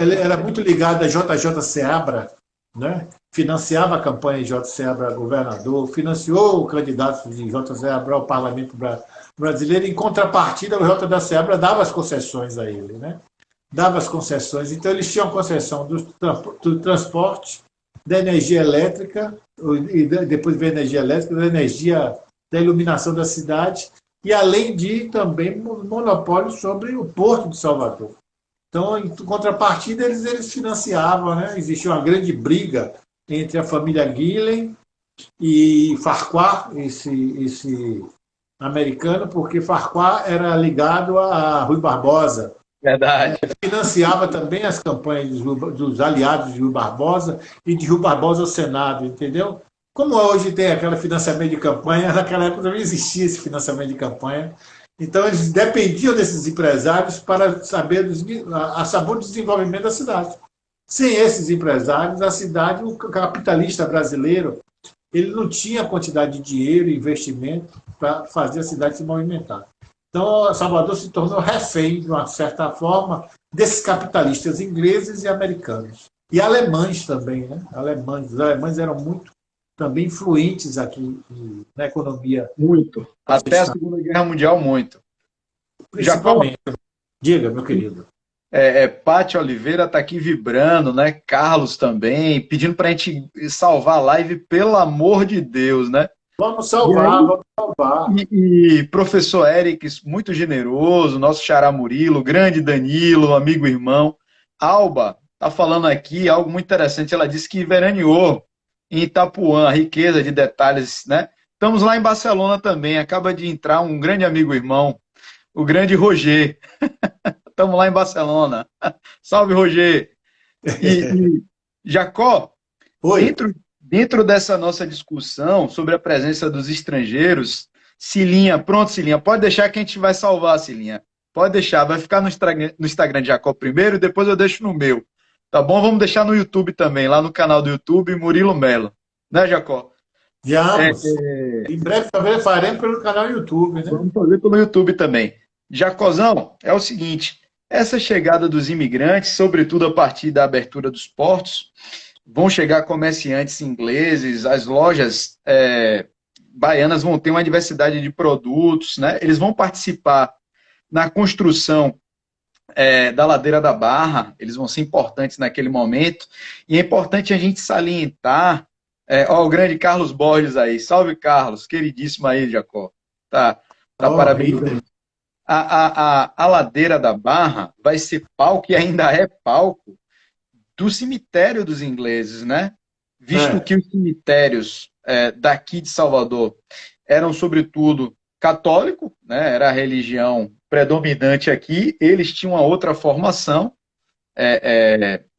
Ele era muito ligado a JJ Seabra, né, financiava a campanha de J. Seabra governador, financiou o candidato de J. Seabra ao parlamento brasileiro. Em contrapartida, o J. Seabra dava as concessões a ele, né? Dava as concessões. Então, eles tinham concessão do transporte, da energia elétrica, e depois veio a energia elétrica, da iluminação da cidade, e além de também monopólio sobre o Porto de Salvador. Então, em contrapartida, eles financiavam, né? Existia uma grande briga entre a família Guilhem e Farquhar, esse americano, porque Farquhar era ligado a Rui Barbosa. Verdade. Financiava também as campanhas dos aliados de Rui Barbosa e de Rui Barbosa ao Senado, entendeu? Como hoje tem aquele financiamento de campanha, naquela época não existia esse financiamento de campanha. Então, eles dependiam desses empresários para saber a saber do desenvolvimento da cidade. Sem esses empresários, a cidade, o capitalista brasileiro, ele não tinha quantidade de dinheiro e investimento para fazer a cidade se movimentar. Então, Salvador se tornou refém, de uma certa forma, desses capitalistas ingleses e americanos. E alemães também, né? Os alemães eram muito também influentes aqui na economia. Muito. Até a Segunda Guerra Mundial, muito. Principalmente. Diga, meu querido. Pátio Oliveira está aqui vibrando, né? Carlos também, pedindo para a gente salvar a live, pelo amor de Deus, né? Vamos salvar, vamos salvar. E professor Eric, muito generoso, nosso xará Murilo, grande Danilo, amigo irmão. Alba está falando aqui algo muito interessante. Ela disse que veraneou em Itapuã, riqueza de detalhes, né? Estamos lá em Barcelona também. Acaba de entrar um grande amigo irmão, o grande Roger. Estamos lá em Barcelona. Salve, Roger. E Jacó, dentro dessa nossa discussão sobre a presença dos estrangeiros, Cilinha, pronto, Cilinha, pode deixar que a gente vai salvar, Cilinha. Pode deixar, vai ficar no Instagram de Jacó primeiro, depois eu deixo no meu. Tá bom? Vamos deixar no YouTube também, lá no canal do YouTube, Murilo Melo. Né, Jacó? Vamos. Em breve também faremos pelo canal YouTube, né? Vamos fazer pelo YouTube também. Jacozão, é o seguinte, essa chegada dos imigrantes, sobretudo a partir da abertura dos portos, vão chegar comerciantes ingleses, as lojas baianas vão ter uma diversidade de produtos, né? Eles vão participar na construção da Ladeira da Barra, eles vão ser importantes naquele momento, e é importante a gente salientar, o grande Carlos Borges aí, salve Carlos, queridíssimo aí, Jacó, tá parabéns. A Ladeira da Barra vai ser palco, e ainda é palco, do cemitério dos ingleses, né? Visto que os cemitérios daqui de Salvador eram, sobretudo, católico, né? Era a religião predominante aqui, eles tinham uma outra formação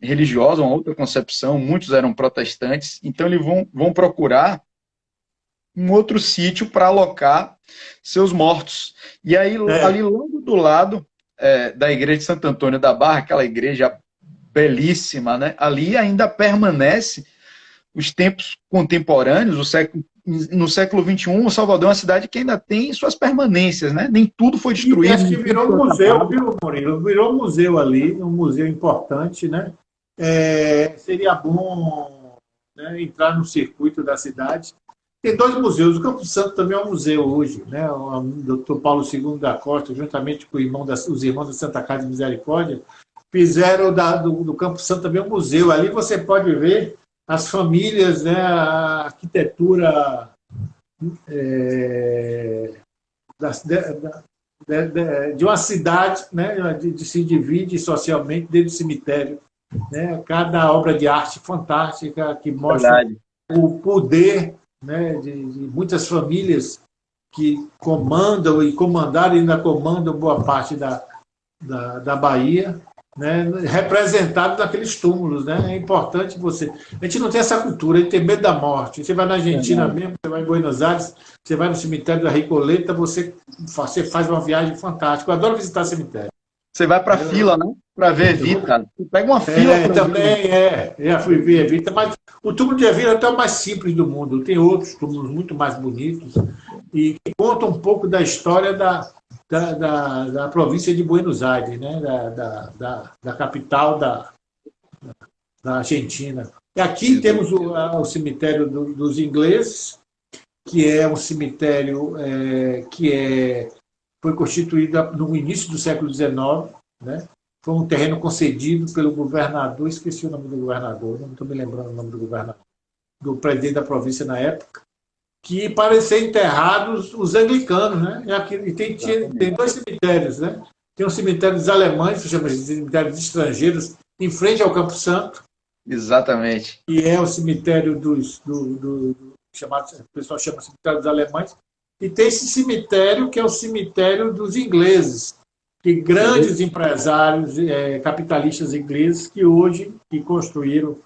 religiosa, uma outra concepção, muitos eram protestantes, então eles vão procurar um outro sítio para alocar seus mortos. E aí, ali logo do lado da igreja de Santo Antônio da Barra, aquela igreja belíssima, né? Ali ainda permanece os tempos contemporâneos, no século XXI, o Salvador é uma cidade que ainda tem suas permanências, né? Nem tudo foi destruído. E acho que virou um museu, viu, Murilo? Virou um museu ali, um museu importante, né? Seria bom, né, entrar no circuito da cidade. Tem 2 museus. O Campo Santo também é um museu hoje, né? O Dr. Paulo II da Costa, juntamente com os irmãos da Santa Casa de Misericórdia, fizeram do Campo Santo também um museu. Ali você pode ver as famílias, né, a arquitetura de uma cidade, né, se divide socialmente dentro do cemitério. Né? Cada obra de arte fantástica que mostra o poder, né, de muitas famílias que comandam e comandaram e ainda comandam boa parte da Bahia, né, representado naqueles túmulos. Né? É importante você... A gente não tem essa cultura, a gente tem medo da morte. Você vai na Argentina mesmo, você vai em Buenos Aires, você vai no cemitério da Recoleta, você faz uma viagem fantástica. Eu adoro visitar cemitério. Você vai para a fila, né? Para ver Evita. Você pega uma fila. Também já fui ver Evita, mas o túmulo de Evita é até o mais simples do mundo. Tem outros túmulos muito mais bonitos e que contam um pouco da história da província de Buenos Aires, né? da capital da Argentina. E aqui temos o cemitério dos ingleses, que é um cemitério foi constituído no início do século XIX, né? Foi um terreno concedido pelo governador, esqueci o nome do governador, não estou me lembrando o nome do governador, do presidente da província na época, que para ser enterrados os anglicanos, né? E tem 2 cemitérios, né? Tem um cemitério dos alemães, que se chama de cemitério dos estrangeiros, em frente ao Campo Santo. Exatamente. E é o cemitério chamado, o pessoal chama cemitério dos alemães. E tem esse cemitério, que é o cemitério dos ingleses, que grandes empresários, capitalistas ingleses, que hoje que construíram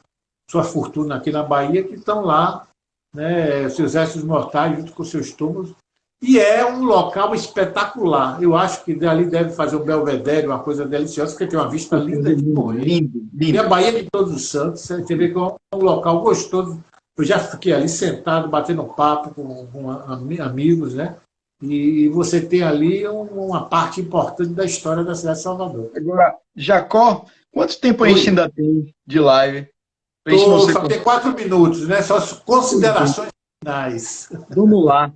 sua fortuna aqui na Bahia, que estão lá, né, seus restos mortais junto com seus túmulos. E é um local espetacular. Eu acho que dali deve fazer um belvedere, uma coisa deliciosa, porque tem uma vista linda de morrer. Lindo, E lindo. a Bahia de Todos os Santos, você vê que é um local gostoso. Eu já fiquei ali sentado, batendo papo com amigos, né? E você tem ali uma parte importante da história da cidade de Salvador. Agora, Jacó, quanto tempo a gente ainda tem de live? Só tem 4 minutos, né? Só as considerações finais. Vamos lá.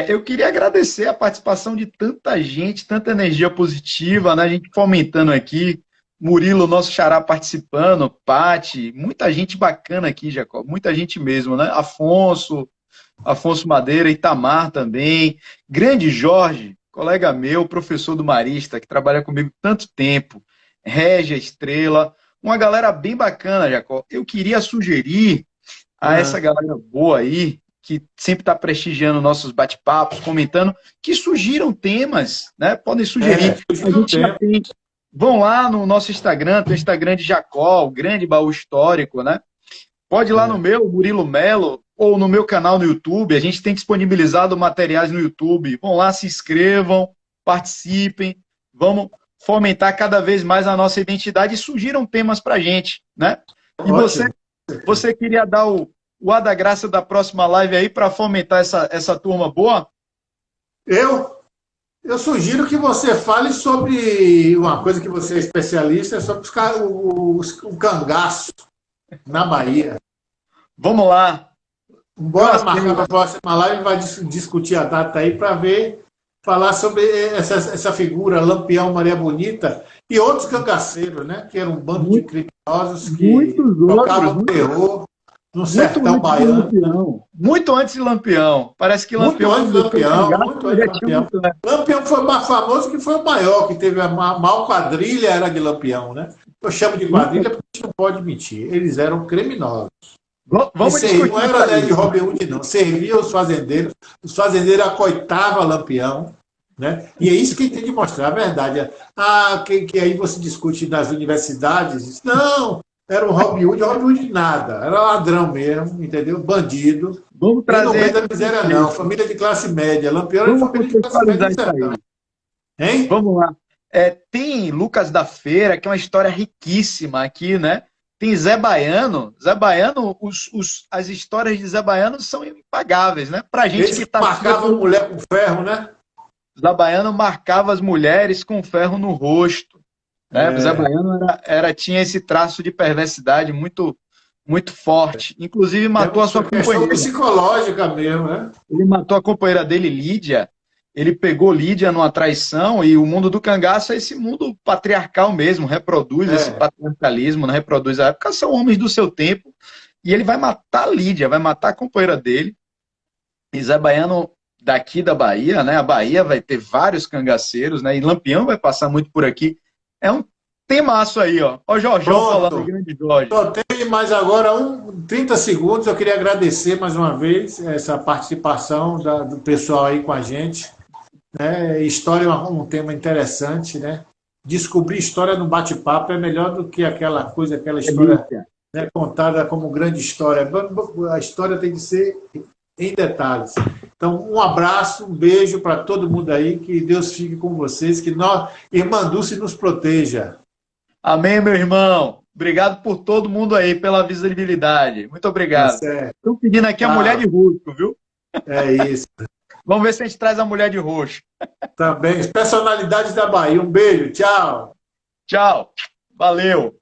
Eu queria agradecer a participação de tanta gente, tanta energia positiva, né? A gente fomentando aqui. Murilo, nosso xará, participando, Pati, muita gente bacana aqui, Jacó, muita gente mesmo, né? Afonso Madeira, Itamar também, grande Jorge, colega meu, professor do Marista, que trabalha comigo tanto tempo, Régia Estrela, uma galera bem bacana, Jacó. Eu queria sugerir a essa galera boa aí, que sempre está prestigiando nossos bate-papos, comentando, que sugiram temas, né? Podem sugerir. A gente já tem. Vão lá no nosso Instagram, tem o Instagram de Jacó, o grande baú histórico, né? Pode ir lá no meu, Murilo Melo, ou no meu canal no YouTube. A gente tem disponibilizado materiais no YouTube. Vão lá, se inscrevam, participem. Vamos fomentar cada vez mais a nossa identidade e sugiram temas para a gente, né? E você queria dar o ar da graça da próxima live aí para fomentar essa turma boa? Eu sugiro que você fale sobre uma coisa que você é especialista, sobre o cangaço na Bahia. Vamos lá. Bora marcar para a próxima live, vai discutir a data aí para falar sobre essa figura, Lampião Maria Bonita e outros cangaceiros, né? Que eram um bando de criminosos que tocavam terror no sertão baiano. Muito antes de Lampião. Parece que Lampião. Lampião foi mais famoso que foi o maior, que teve a maior quadrilha, era de Lampião, né? Eu chamo de quadrilha porque a gente não pode mentir. Eles eram criminosos. Vamos discutir. Não era de Robin Hood, não. Servia os fazendeiros acoitavam Lampião. Né? E é isso que tem de mostrar, a verdade. Que aí você discute nas universidades. Não, era um Robin Hood nada. Era ladrão mesmo, entendeu? Bandido. Vamos trazer. Não veio da miséria, não. Família de classe média. Lampião era família de classe média. Hein? Vamos lá. Tem Lucas da Feira, que é uma história riquíssima aqui, né? Tem Zé Baiano. Zé Baiano, as histórias de Zé Baiano são impagáveis, né? Pra gente que tá. Marcava mulher com ferro, né? Zé Baiano marcava as mulheres com ferro no rosto. Né? Zé Baiano tinha esse traço de perversidade muito, muito forte. Inclusive matou a sua companheira. Psicológica mesmo, né? Ele matou a companheira dele, Lídia. Ele pegou Lídia numa traição e o mundo do cangaço é esse mundo patriarcal mesmo, reproduz esse patriarcalismo, não reproduz a época, são homens do seu tempo. E ele vai matar Lídia, vai matar a companheira dele. E Zé Baiano, daqui da Bahia, né? A Bahia vai ter vários cangaceiros, né? E Lampião vai passar muito por aqui. É um temaço aí, ó. Ó, Jorjão falando, grande Jorge. Só tem mais agora 30 segundos. Eu queria agradecer mais uma vez essa participação do pessoal aí com a gente. Né? História é um tema interessante, né? Descobrir história no bate-papo é melhor do que aquela história, né, contada como grande história. A história tem que ser em detalhes. Então, um abraço, um beijo para todo mundo aí, que Deus fique com vocês, que nós, Irmã Dulce, nos proteja. Amém, meu irmão. Obrigado por todo mundo aí, pela visibilidade. Muito obrigado. Estou pedindo aqui a mulher de roxo, viu? É isso. Vamos ver se a gente traz a mulher de roxo. Também. Personalidades da Bahia. Um beijo. Tchau. Tchau. Valeu.